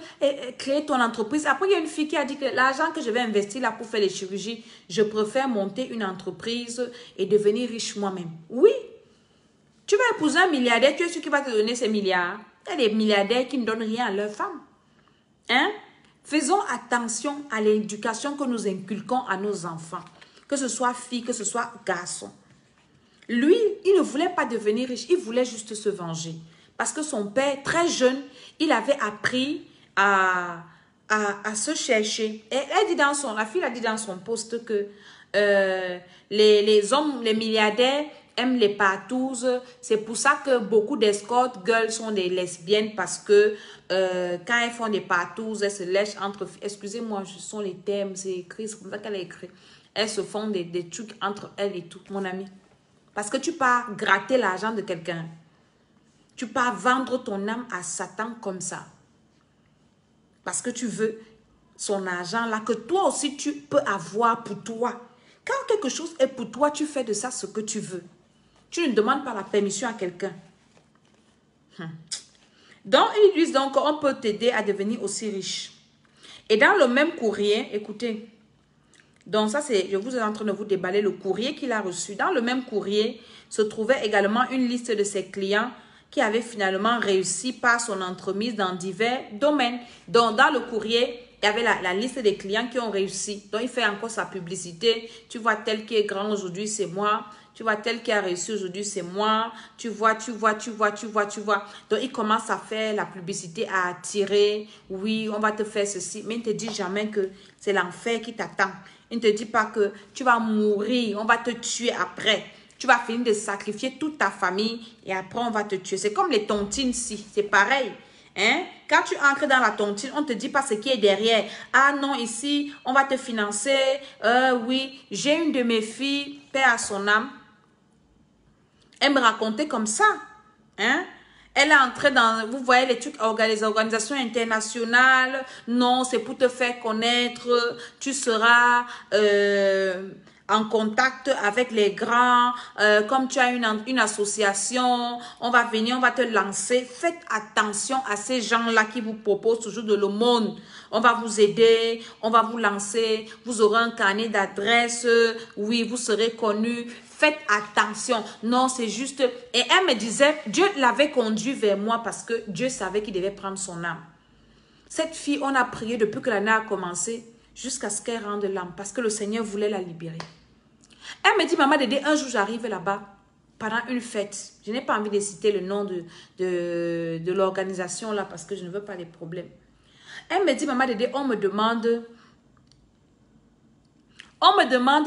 créer ton entreprise. Après, il y a une fille qui a dit que l'argent que je vais investir là pour faire les chirurgies, je préfère monter une entreprise et devenir riche moi-même. Oui, tu vas épouser un milliardaire, tu es sûr qu'il va te donner ces milliards. Il y a des milliardaires qui ne donnent rien à leurs femmes. Hein? Faisons attention à l'éducation que nous inculquons à nos enfants. Que ce soit fille, que ce soit garçon. Lui, il ne voulait pas devenir riche. Il voulait juste se venger. Parce que son père, très jeune, il avait appris à se chercher. Et la fille a dit dans son post que les hommes, les milliardaires aiment les partous. C'est pour ça que beaucoup d'escortes girls sont des lesbiennes parce que quand elles font des partous, elles se lèchent entre... Excusez-moi, ce sont les termes, c'est écrit, c'est comme ça qu'elle a écrit. Elles se font des trucs entre elles et tout, mon ami. Parce que tu pars gratter l'argent de quelqu'un. Tu pars vendre ton âme à Satan comme ça. Parce que tu veux son argent là, que toi aussi tu peux avoir pour toi. Quand quelque chose est pour toi, tu fais de ça ce que tu veux. Tu ne demandes pas la permission à quelqu'un. Donc, ils disent donc qu'on peut t'aider à devenir aussi riche. Et dans le même courrier, écoutez, donc ça c'est, je vous ai en train de vous déballer le courrier qu'il a reçu. Dans le même courrier se trouvait également une liste de ses clients qui avaient finalement réussi par son entremise dans divers domaines. Donc dans le courrier, il y avait la liste des clients qui ont réussi. Donc il fait encore sa publicité. Tu vois tel qui est grand aujourd'hui, c'est moi. Tu vois tel qui a réussi aujourd'hui, c'est moi. Tu vois. Donc il commence à faire la publicité, à attirer. Oui, on va te faire ceci. Mais il ne te dit jamais que c'est l'enfer qui t'attend. Il ne te dit pas que tu vas mourir, on va te tuer après. Tu vas finir de sacrifier toute ta famille et après on va te tuer. C'est comme les tontines ici, c'est pareil. Hein? Quand tu entres dans la tontine, on ne te dit pas ce qui est derrière. Ah non, ici, on va te financer. Oui, j'ai une de mes filles, paix à son âme. Elle me racontait comme ça. Hein? Elle est entrée dans, vous voyez les trucs, les organisations internationales. Non, c'est pour te faire connaître. Tu seras en contact avec les grands. Comme tu as une association, on va venir, on va te lancer. Faites attention à ces gens-là qui vous proposent toujours de l'aumône. On va vous aider, on va vous lancer. Vous aurez un carnet d'adresses. Oui, vous serez connu. Faites attention. Non, c'est juste... Et elle me disait, Dieu l'avait conduit vers moi parce que Dieu savait qu'il devait prendre son âme. Cette fille, on a prié depuis que l'année a commencé jusqu'à ce qu'elle rende l'âme parce que le Seigneur voulait la libérer. Elle me dit, maman Dédé, un jour j'arrive là-bas pendant une fête. Je n'ai pas envie de citer le nom de l'organisation là parce que je ne veux pas les problèmes. Elle me dit, maman Dédé, on me demande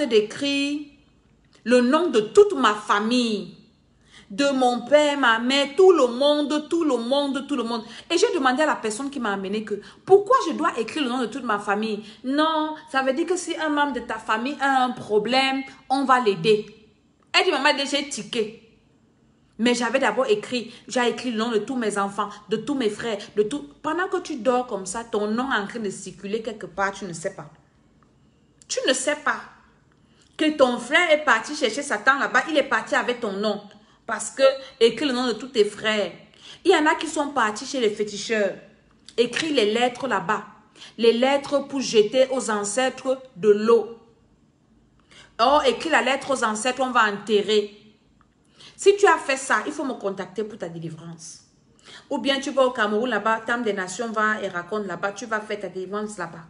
d'écrire le nom de toute ma famille, de mon père, ma mère, tout le monde. Et j'ai demandé à la personne qui m'a amené que pourquoi je dois écrire le nom de toute ma famille? Non, ça veut dire que si un membre de ta famille a un problème, on va l'aider. Elle dit, maman, j'ai tiqué. Mais j'avais d'abord écrit, j'ai écrit le nom de tous mes enfants, de tous mes frères, de tout. Pendant que tu dors comme ça, ton nom est en train de circuler quelque part, tu ne sais pas. Tu ne sais pas que ton frère est parti chercher Satan là-bas, il est parti avec ton nom. Parce que écris le nom de tous tes frères. Il y en a qui sont partis chez les féticheurs. Écris les lettres là-bas. Les lettres pour jeter aux ancêtres de l'eau. Oh, écris la lettre aux ancêtres, on va enterrer. Si tu as fait ça, il faut me contacter pour ta délivrance. Ou bien tu vas au Cameroun là-bas, Tam des Nations va et raconte là-bas, tu vas faire ta délivrance là-bas.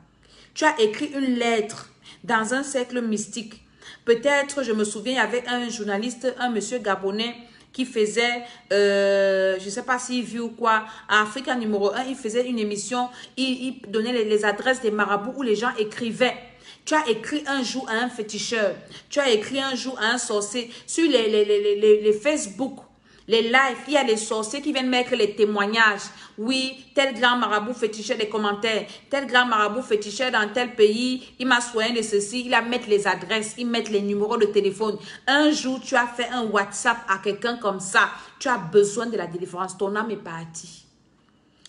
Tu as écrit une lettre dans un cercle mystique. Peut-être, je me souviens, il y avait un journaliste, un monsieur gabonais qui faisait, je ne sais pas s'il vit ou quoi, à Africa numéro 1, il faisait une émission, il donnait les adresses des marabouts où les gens écrivaient. Tu as écrit un jour à un féticheur. Tu as écrit un jour à un sorcier. Sur les Facebook, les lives, il y a des sorciers qui viennent mettre les témoignages. Oui, tel grand marabout féticheur des commentaires. Tel grand marabout féticheur dans tel pays. Il m'a soigné de ceci. Il a mis les adresses. Il met les numéros de téléphone. Un jour, tu as fait un WhatsApp à quelqu'un comme ça. Tu as besoin de la délivrance. Ton âme est partie.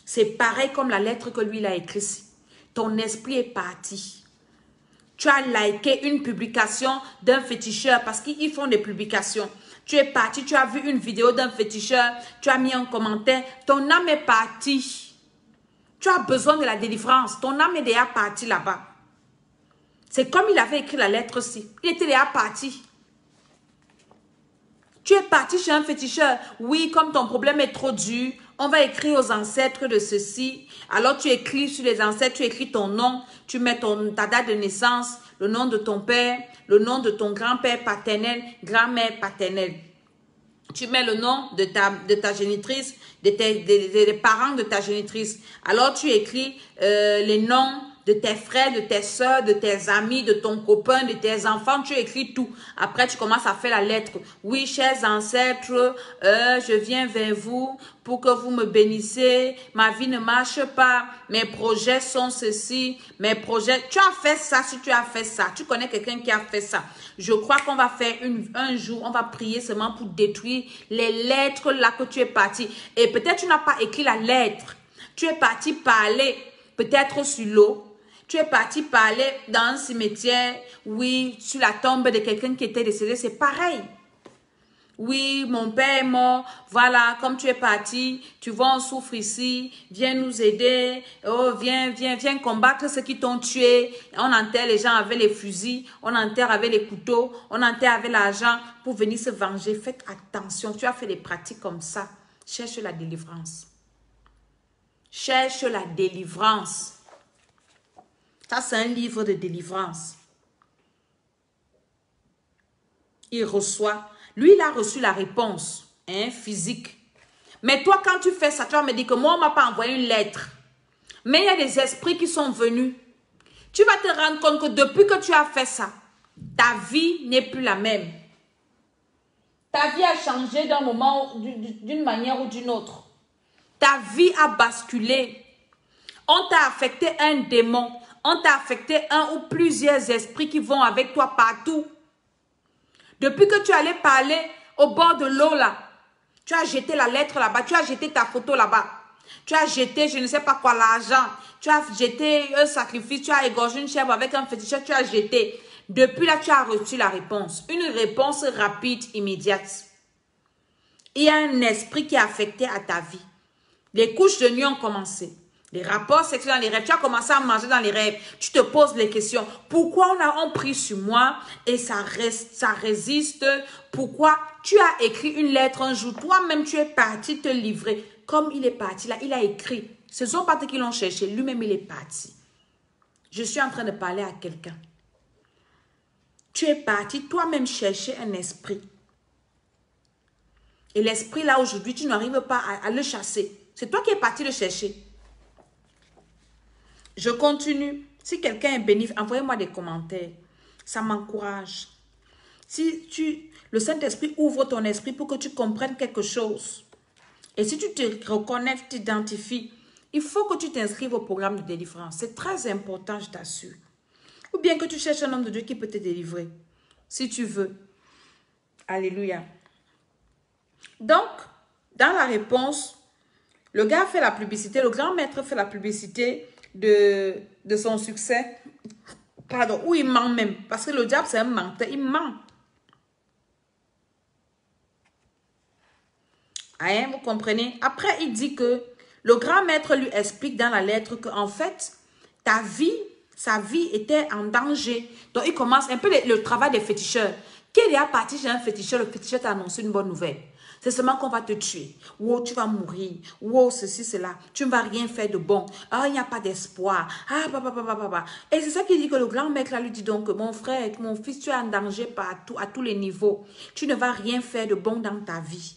C'est pareil comme la lettre que lui il a écrite. Ton esprit est parti. Tu as liké une publication d'un féticheur parce qu'ils font des publications. Tu es parti, tu as vu une vidéo d'un féticheur, tu as mis un commentaire, ton âme est partie. Tu as besoin de la délivrance, ton âme est déjà partie là-bas. C'est comme il avait écrit la lettre-ci. Il était déjà parti. Tu es parti chez un féticheur. Oui, comme ton problème est trop dur, on va écrire aux ancêtres de ceci. Alors tu écris sur les ancêtres, tu écris ton nom, tu mets ta date de naissance, le nom de ton père, le nom de ton grand-père paternel, grand-mère paternelle. Tu mets le nom de ta génitrice, des parents de ta génitrice. Alors tu écris les noms de tes frères, de tes soeurs, de tes amis, de ton copain, de tes enfants, tu écris tout. Après, tu commences à faire la lettre. Oui, chers ancêtres, je viens vers vous pour que vous me bénissez. Ma vie ne marche pas. Mes projets sont ceci. Mes projets... Tu as fait ça si tu as fait ça. Tu connais quelqu'un qui a fait ça. Je crois qu'on va faire un jour, on va prier seulement pour détruire les lettres là que tu es parti. Et peut-être tu n'as pas écrit la lettre. Tu es parti parler peut-être sur l'eau. Tu es parti parler dans un cimetière, oui, sur la tombe de quelqu'un qui était décédé, c'est pareil. Oui, mon père est mort, voilà, comme tu es parti, tu vois, on souffre ici, viens nous aider, oh, viens combattre ceux qui t'ont tué. On enterre les gens avec les fusils, on enterre avec les couteaux, on enterre avec l'argent pour venir se venger. Faites attention, tu as fait des pratiques comme ça. Cherche la délivrance. Cherche la délivrance. Ça, c'est un livre de délivrance. Il reçoit. Lui, il a reçu la réponse, hein, physique. Mais toi, quand tu fais ça, tu vas me dire que moi, on ne m'a pas envoyé une lettre. Mais il y a des esprits qui sont venus. Tu vas te rendre compte que depuis que tu as fait ça, ta vie n'est plus la même. Ta vie a changé d'un moment, d'une manière ou d'une autre. Ta vie a basculé. On t'a affecté un démon. On t'a affecté un ou plusieurs esprits qui vont avec toi partout. Depuis que tu allais parler au bord de l'eau là, tu as jeté la lettre là-bas, tu as jeté ta photo là-bas. Tu as jeté, je ne sais pas quoi, l'argent. Tu as jeté un sacrifice, tu as égorgé une chèvre avec un féticheur, tu as jeté. Depuis là, tu as reçu la réponse. Une réponse rapide, immédiate. Il y a un esprit qui est affecté à ta vie. Les couches de nuit ont commencé. Les rapports sexuels dans les rêves. Tu as commencé à manger dans les rêves. Tu te poses les questions. Pourquoi on prie sur moi et ça résiste? Pourquoi? Tu as écrit une lettre un jour. Toi-même, tu es parti te livrer. Comme il est parti là, il a écrit. Ce ne sont pas eux qui l'ont cherché. Lui-même, il est parti. Je suis en train de parler à quelqu'un. Tu es parti toi-même chercher un esprit. Et l'esprit là, aujourd'hui, tu n'arrives pas à le chasser. C'est toi qui es parti le chercher. Je continue. Si quelqu'un est béni, envoyez-moi des commentaires. Ça m'encourage. Si le Saint-Esprit ouvre ton esprit pour que tu comprennes quelque chose. Et si tu te reconnais, tu t'identifies, il faut que tu t'inscrives au programme de délivrance. C'est très important, je t'assure. Ou bien que tu cherches un homme de Dieu qui peut te délivrer. Si tu veux. Alléluia. Donc, dans la réponse, le gars fait la publicité, le grand maître fait la publicité de son succès. Pardon, ou il ment même. Parce que le diable, c'est un menteur, il ment. Hein, vous comprenez? Après, il dit que le grand maître lui explique dans la lettre qu'en fait, sa vie était en danger. Donc, il commence un peu le travail des féticheurs. Qu'il est à partir chez un féticheur, le féticheur t'a annoncé une bonne nouvelle. C'est seulement qu'on va te tuer. Ou tu vas mourir. Ou ceci, cela. Tu ne vas rien faire de bon. Ah, il n'y a pas d'espoir. Ah, Et c'est ça qui dit que le grand maître là lui dit donc, mon frère, mon fils, tu es en danger partout, à tous les niveaux. Tu ne vas rien faire de bon dans ta vie.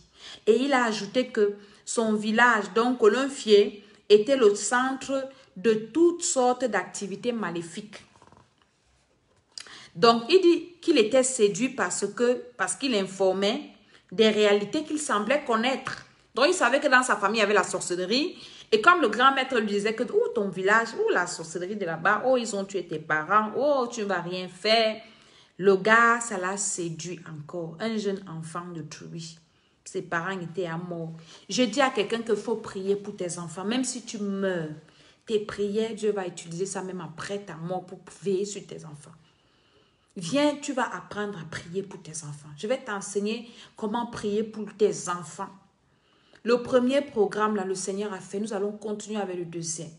Et il a ajouté que son village, donc Colomfier, était le centre de toutes sortes d'activités maléfiques. Donc, il dit qu'il était séduit parce qu'il informait des réalités qu'il semblait connaître. Donc, il savait que dans sa famille, il y avait la sorcellerie. Et comme le grand maître lui disait que ton village, la sorcellerie de là-bas, ils ont tué tes parents, tu ne vas rien faire. Le gars, ça l'a séduit encore. Un jeune enfant de Trouy. Ses parents étaient à mort. Je dis à quelqu'un qu'il faut prier pour tes enfants. Même si tu meurs, tes prières, Dieu va utiliser ça même après ta mort pour veiller sur tes enfants. Viens, tu vas apprendre à prier pour tes enfants. Je vais t'enseigner comment prier pour tes enfants. Le premier programme, là, le Seigneur a fait. Nous allons continuer avec le deuxième.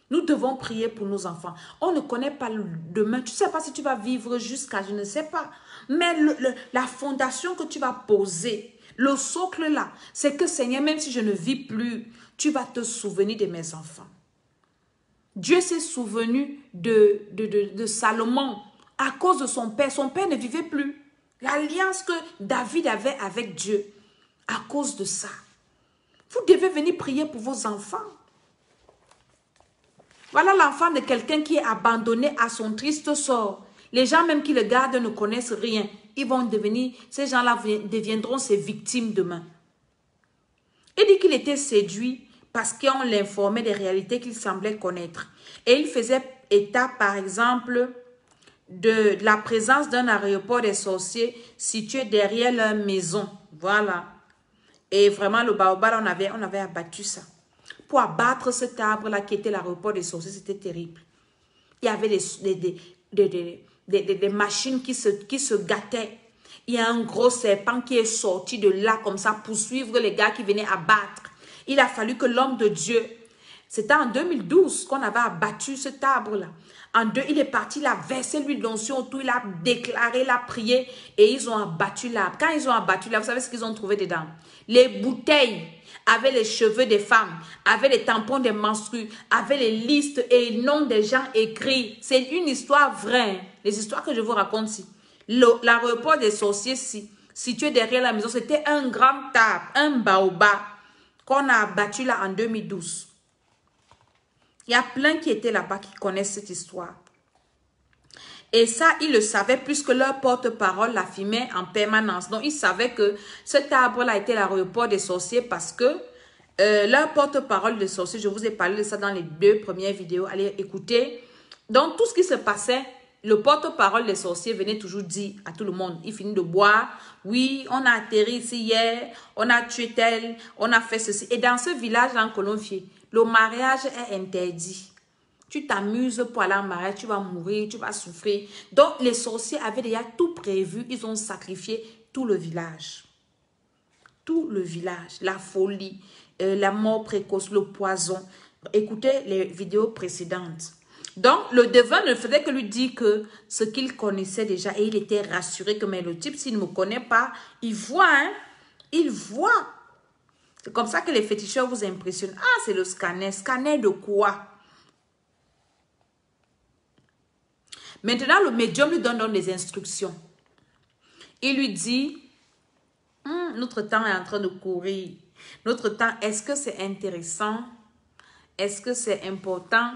Nous devons prier pour nos enfants. On ne connaît pas le demain. Tu ne sais pas si tu vas vivre jusqu'à, je ne sais pas. Mais la fondation que tu vas poser, le socle là, c'est que Seigneur, même si je ne vis plus, tu vas te souvenir de mes enfants. Dieu s'est souvenu de Salomon à cause de son père. Son père ne vivait plus. L'alliance que David avait avec Dieu, à cause de ça. Vous devez venir prier pour vos enfants. Voilà l'enfant de quelqu'un qui est abandonné à son triste sort. Les gens même qui le gardent ne connaissent rien. Ils vont devenir, ces gens-là deviendront ses victimes demain. Il dit qu'il était séduit parce qu'on l'informait des réalités qu'il semblait connaître. Et il faisait état, par exemple, de la présence d'un aéroport des sorciers situé derrière leur maison. Voilà. Et vraiment, le baobab, on avait abattu ça. Pour abattre cet arbre-là qui était l'aéroport des sorciers, c'était terrible. Il y avait des machines qui se gâtaient. Il y a un gros serpent qui est sorti de là comme ça pour suivre les gars qui venaient abattre. Il a fallu que l'homme de Dieu, c'était en 2012 qu'on avait abattu cet arbre-là. Il est parti, il a versé l'huile d'onction autour, il a déclaré, il a prié et ils ont abattu l'arbre. Quand ils ont abattu l'arbre, vous savez ce qu'ils ont trouvé dedans? Les bouteilles avaient les cheveux des femmes, avaient les tampons des menstrues, avaient les listes et les noms des gens écrits. C'est une histoire vraie. Les histoires que je vous raconte ici. L'aéroport des sorciers situé derrière la maison, c'était un grand arbre, un baobab qu'on a abattu là en 2012. Il y a plein qui étaient là-bas qui connaissent cette histoire. Et ça, ils le savaient puisque leur porte-parole l'affirmait en permanence. Donc, ils savaient que cet arbre-là était l'aéroport des sorciers parce que leur porte-parole des sorciers, je vous ai parlé de ça dans les 2 premières vidéos. Allez écouter. Donc, tout ce qui se passait, le porte-parole des sorciers venait toujours dire à tout le monde. Il finit de boire. Oui, on a atterri ici hier. On a tué tel. On a fait ceci. Et dans ce village, en Colomfier, le mariage est interdit. Tu t'amuses pour aller en mariage, tu vas mourir, tu vas souffrir. Donc, les sorciers avaient déjà tout prévu. Ils ont sacrifié tout le village. Tout le village. La folie, la mort précoce, le poison. Écoutez les vidéos précédentes. Donc, le devin ne faisait que lui dire que ce qu'il connaissait déjà. Et il était rassuré que mais le type, s'il ne me connaît pas, il voit, hein. Il voit. C'est comme ça que les féticheurs vous impressionnent. Ah, c'est le scanner. Scanner de quoi? Maintenant, le médium lui donne donc des instructions. Il lui dit, notre temps est en train de courir. Notre temps, est-ce que c'est intéressant? Est-ce que c'est important?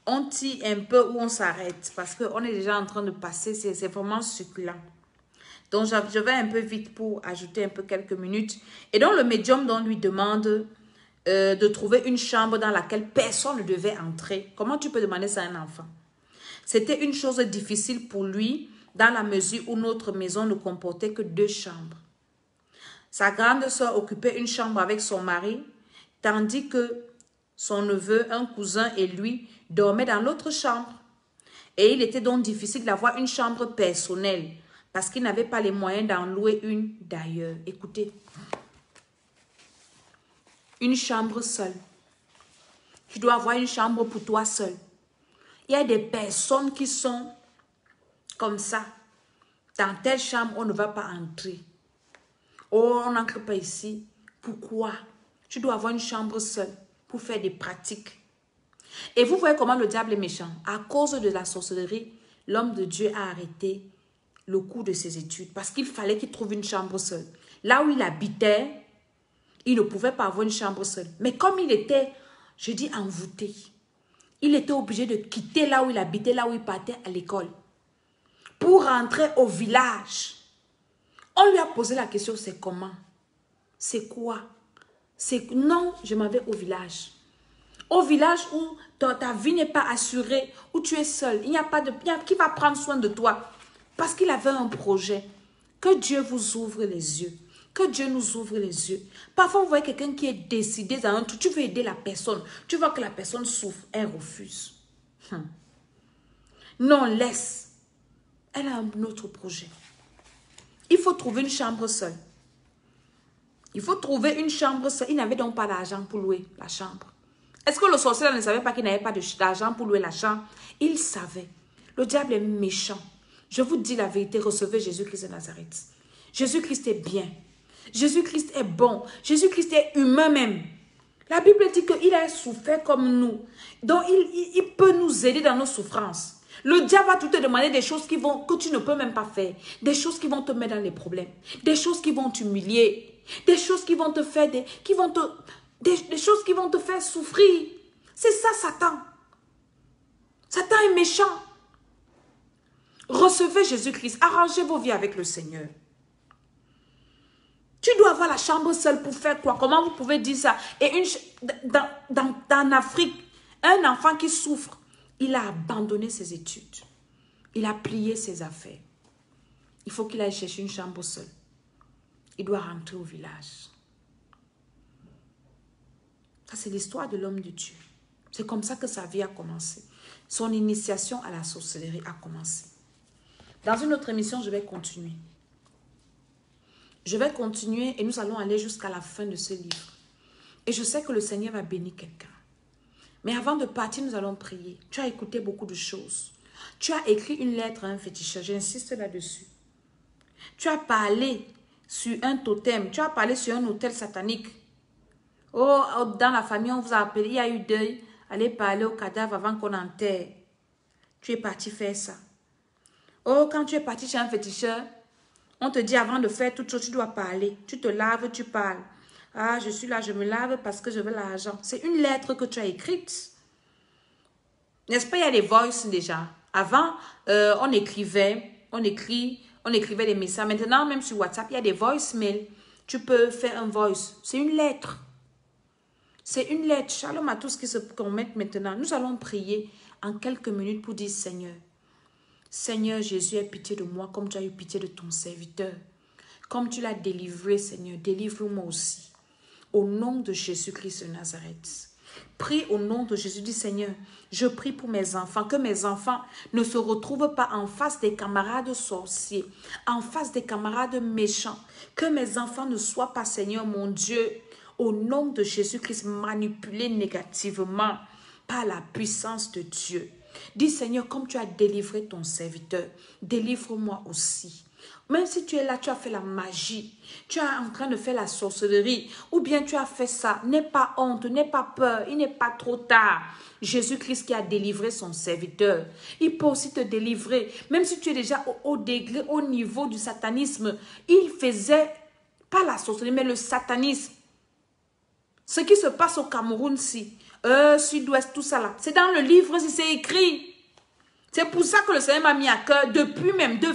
On tire un peu ou on s'arrête? Parce qu'on est déjà en train de passer, c'est vraiment succulent. Donc, je vais un peu vite pour ajouter un peu quelques minutes. Et donc, le médium donc, lui demande de trouver une chambre dans laquelle personne ne devait entrer. Comment tu peux demander ça à un enfant? C'était une chose difficile pour lui dans la mesure où notre maison ne comportait que 2 chambres. Sa grande sœur occupait une chambre avec son mari, tandis que son neveu, un cousin et lui dormaient dans l'autre chambre. Et il était donc difficile d'avoir une chambre personnelle parce qu'il n'avait pas les moyens d'en louer une d'ailleurs. Écoutez, une chambre seule. Tu dois avoir une chambre pour toi seul. Il y a des personnes qui sont comme ça. Dans telle chambre, on ne va pas entrer. Oh, on n'entre pas ici. Pourquoi? Tu dois avoir une chambre seule pour faire des pratiques. Et vous voyez comment le diable est méchant. À cause de la sorcellerie, l'homme de Dieu a arrêté le cours de ses études parce qu'il fallait qu'il trouve une chambre seule. Là où il habitait, il ne pouvait pas avoir une chambre seule. Mais comme il était, je dis envoûté, il était obligé de quitter là où il habitait, là où il partait à l'école, pour rentrer au village. On lui a posé la question, c'est comment? C'est quoi? Non, je m'en vais au village. Au village où ta vie n'est pas assurée, où tu es seul. Il n'y a pas de... Qui va prendre soin de toi? Parce qu'il avait un projet. Que Dieu vous ouvre les yeux. Que Dieu nous ouvre les yeux. Parfois, vous voyez quelqu'un qui est décidé dans un truc. Tu veux aider la personne. Tu vois que la personne souffre. Elle refuse. Non, laisse. Elle a un autre projet. Il faut trouver une chambre seule. Il faut trouver une chambre seule. Il n'avait donc pas d'argent pour louer la chambre. Est-ce que le sorcier ne savait pas qu'il n'avait pas d'argent pour louer la chambre? Il savait. Le diable est méchant. Je vous dis la vérité, recevez Jésus-Christ de Nazareth. Jésus-Christ est bien. Jésus-Christ est bon. Jésus-Christ est humain même. La Bible dit qu'il a souffert comme nous. Donc, il peut nous aider dans nos souffrances. Le diable va tout te demander des choses que tu ne peux même pas faire. Des choses qui vont te mettre dans les problèmes. Des choses qui vont t'humilier. Des choses qui vont te faire des choses qui vont te faire souffrir. C'est ça, Satan. Satan est méchant. Recevez Jésus-Christ. Arrangez vos vies avec le Seigneur. Tu dois avoir la chambre seule pour faire quoi? Comment vous pouvez dire ça? Et dans Afrique, un enfant qui souffre, il a abandonné ses études. Il a plié ses affaires. Il faut qu'il aille chercher une chambre seule. Il doit rentrer au village. Ça, c'est l'histoire de l'homme de Dieu. C'est comme ça que sa vie a commencé. Son initiation à la sorcellerie a commencé. Dans une autre émission, je vais continuer. Je vais continuer et nous allons aller jusqu'à la fin de ce livre. Et je sais que le Seigneur va bénir quelqu'un. Mais avant de partir, nous allons prier. Tu as écouté beaucoup de choses. Tu as écrit une lettre à un féticheur. J'insiste là-dessus. Tu as parlé sur un totem. Tu as parlé sur un autel satanique. Oh, dans la famille, on vous a appelé. Il y a eu deuil. Allez parler au cadavre avant qu'on enterre. Tu es parti faire ça. Oh, quand tu es parti chez un féticheur, on te dit avant de faire toute chose, tu dois parler. Tu te laves, tu parles. Ah, je suis là, je me lave parce que je veux l'argent. C'est une lettre que tu as écrite. N'est-ce pas, il y a des voices déjà. Avant, on écrivait des messages. Maintenant, même sur WhatsApp, il y a des voicemails. Tu peux faire un voice. C'est une lettre. C'est une lettre. Shalom à tous qui se commettent maintenant. Nous allons prier en quelques minutes pour dire Seigneur. Seigneur Jésus, aie pitié de moi comme tu as eu pitié de ton serviteur. Comme tu l'as délivré, Seigneur, délivre-moi aussi. Au nom de Jésus-Christ de Nazareth. Prie au nom de Jésus. Dis Seigneur, je prie pour mes enfants. Que mes enfants ne se retrouvent pas en face des camarades sorciers. En face des camarades méchants. Que mes enfants ne soient pas, Seigneur mon Dieu, au nom de Jésus-Christ, manipulés négativement par la puissance de Dieu. Dis Seigneur, comme tu as délivré ton serviteur, délivre-moi aussi. Même si tu es là, tu as fait la magie, tu es en train de faire la sorcellerie, ou bien tu as fait ça, n'aie pas honte, n'aie pas peur, il n'est pas trop tard. Jésus-Christ qui a délivré son serviteur, il peut aussi te délivrer. Même si tu es déjà au degré, au niveau du satanisme, il faisait pas la sorcellerie, mais le satanisme. Ce qui se passe au Cameroun-ci, Sud-Ouest, tout ça là, c'est dans le livre, si c'est écrit. C'est pour ça que le Seigneur m'a mis à cœur, depuis même, de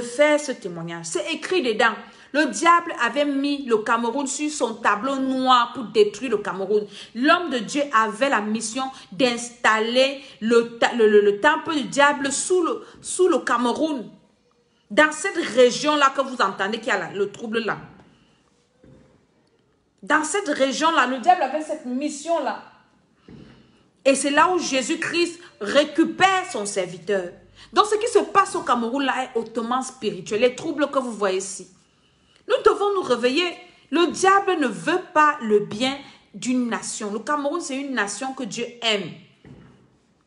faire ce témoignage. C'est écrit dedans. Le diable avait mis le Cameroun sur son tableau noir pour détruire le Cameroun. L'homme de Dieu avait la mission d'installer le temple du diable sous le Cameroun. Dans cette région-là que vous entendez qu'il y a le trouble là. Dans cette région-là, le diable avait cette mission-là. Et c'est là où Jésus-Christ récupère son serviteur. Donc, ce qui se passe au Cameroun là est hautement spirituel. Les troubles que vous voyez ici. Nous devons nous réveiller. Le diable ne veut pas le bien d'une nation. Le Cameroun, c'est une nation que Dieu aime.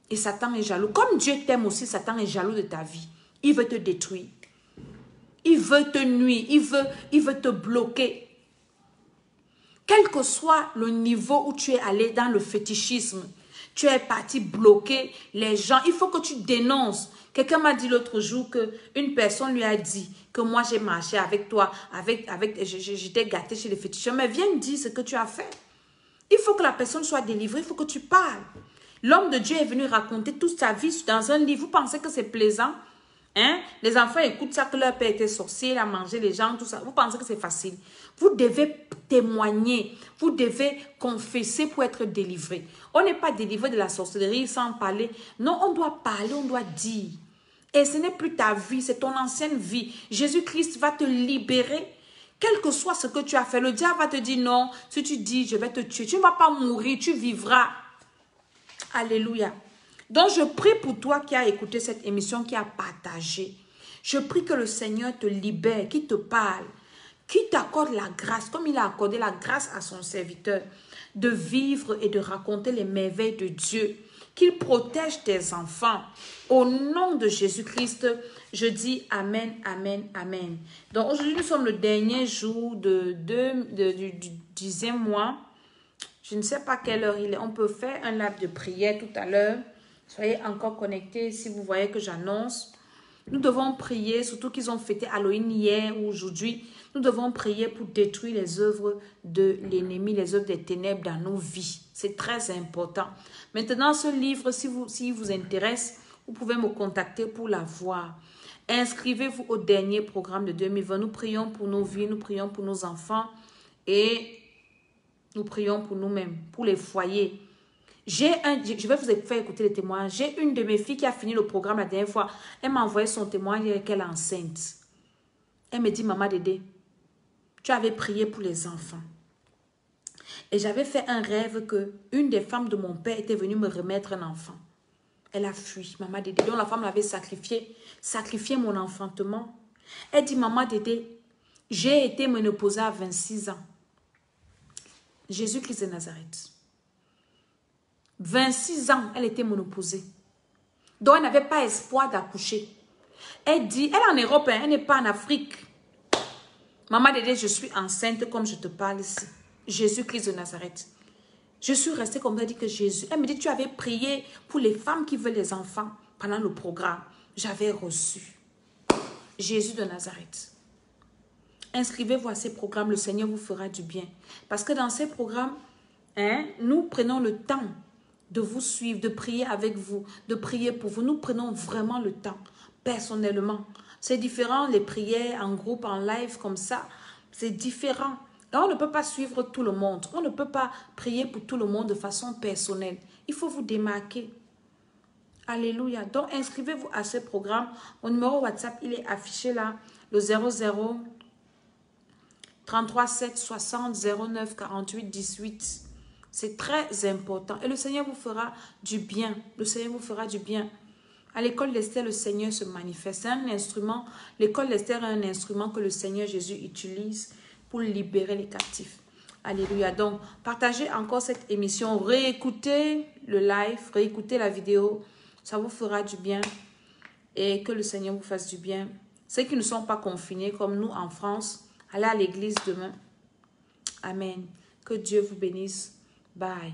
Et Satan est jaloux. Comme Dieu t'aime aussi, Satan est jaloux de ta vie. Il veut te détruire. Il veut te nuire. Il veut te bloquer. Quel que soit le niveau où tu es allé dans le fétichisme, tu es parti bloquer les gens. Il faut que tu dénonces. Quelqu'un m'a dit l'autre jour qu'une personne lui a dit que moi j'ai marché avec toi, j'étais gâtée chez les fétichistes. Mais viens dire ce que tu as fait. Il faut que la personne soit délivrée, il faut que tu parles. L'homme de Dieu est venu raconter toute sa vie dans un livre. Vous pensez que c'est plaisant? Hein? Les enfants écoutent ça, que leur père était sorcier, il a mangé les gens, tout ça. Vous pensez que c'est facile? Vous devez témoigner, vous devez confesser pour être délivré. On n'est pas délivré de la sorcellerie sans parler. Non, on doit parler, on doit dire. Et ce n'est plus ta vie, c'est ton ancienne vie. Jésus-Christ va te libérer. Quel que soit ce que tu as fait, le diable va te dire non. Si tu dis je vais te tuer, tu ne vas pas mourir, tu vivras. Alléluia. Donc, je prie pour toi qui as écouté cette émission, qui a partagé. Je prie que le Seigneur te libère, qu'il te parle, qu'il t'accorde la grâce, comme il a accordé la grâce à son serviteur, de vivre et de raconter les merveilles de Dieu, qu'il protège tes enfants. Au nom de Jésus-Christ, je dis Amen, Amen, Amen. Donc, aujourd'hui, nous sommes le dernier jour du 10e mois. Je ne sais pas quelle heure il est. On peut faire un live de prière tout à l'heure. Soyez encore connectés si vous voyez que j'annonce. Nous devons prier, surtout qu'ils ont fêté Halloween hier ou aujourd'hui. Nous devons prier pour détruire les œuvres de l'ennemi, les œuvres des ténèbres dans nos vies. C'est très important. Maintenant, ce livre, s'il vous intéresse, vous pouvez me contacter pour l'avoir. Inscrivez-vous au dernier programme de 2020. Nous prions pour nos vies, nous prions pour nos enfants et nous prions pour nous-mêmes, pour les foyers. Je vais vous faire écouter les témoignages. J'ai une de mes filles qui a fini le programme la dernière fois. Elle m'a envoyé son témoignage qu'elle est enceinte. Elle me dit, maman Dédé, tu avais prié pour les enfants. Et j'avais fait un rêve que une des femmes de mon père était venue me remettre un enfant. Elle a fui, maman Dédé. Donc la femme l'avait sacrifié mon enfantement. Elle dit, maman Dédé, j'ai été ménopausée à 26 ans. Jésus-Christ de Nazareth. 26 ans, elle était ménopausée. Donc, elle n'avait pas espoir d'accoucher. Elle dit, elle est en Europe, elle n'est pas en Afrique. Maman Dédé, je suis enceinte comme je te parle ici. Jésus-Christ de Nazareth. Je suis restée comme ça, dit que Jésus. Elle me dit, tu avais prié pour les femmes qui veulent les enfants pendant le programme. J'avais reçu. Jésus de Nazareth. Inscrivez-vous à ces programmes, le Seigneur vous fera du bien. Parce que dans ces programmes, nous prenons le temps de vous suivre, de prier avec vous, de prier pour vous. Nous prenons vraiment le temps, personnellement. C'est différent, les prières en groupe, en live, comme ça. C'est différent. Là, on ne peut pas suivre tout le monde. On ne peut pas prier pour tout le monde de façon personnelle. Il faut vous démarquer. Alléluia. Donc, inscrivez-vous à ce programme. Mon numéro WhatsApp, il est affiché là. Le 00 33 7 60 09 48 18. C'est très important. Et le Seigneur vous fera du bien. Le Seigneur vous fera du bien. À l'école d'Esther, le Seigneur se manifeste. C'est un instrument. L'école d'Esther est un instrument que le Seigneur Jésus utilise pour libérer les captifs. Alléluia. Donc, partagez encore cette émission. Réécoutez le live. Réécoutez la vidéo. Ça vous fera du bien. Et que le Seigneur vous fasse du bien. Ceux qui ne sont pas confinés comme nous en France, allez à l'église demain. Amen. Que Dieu vous bénisse. Bye.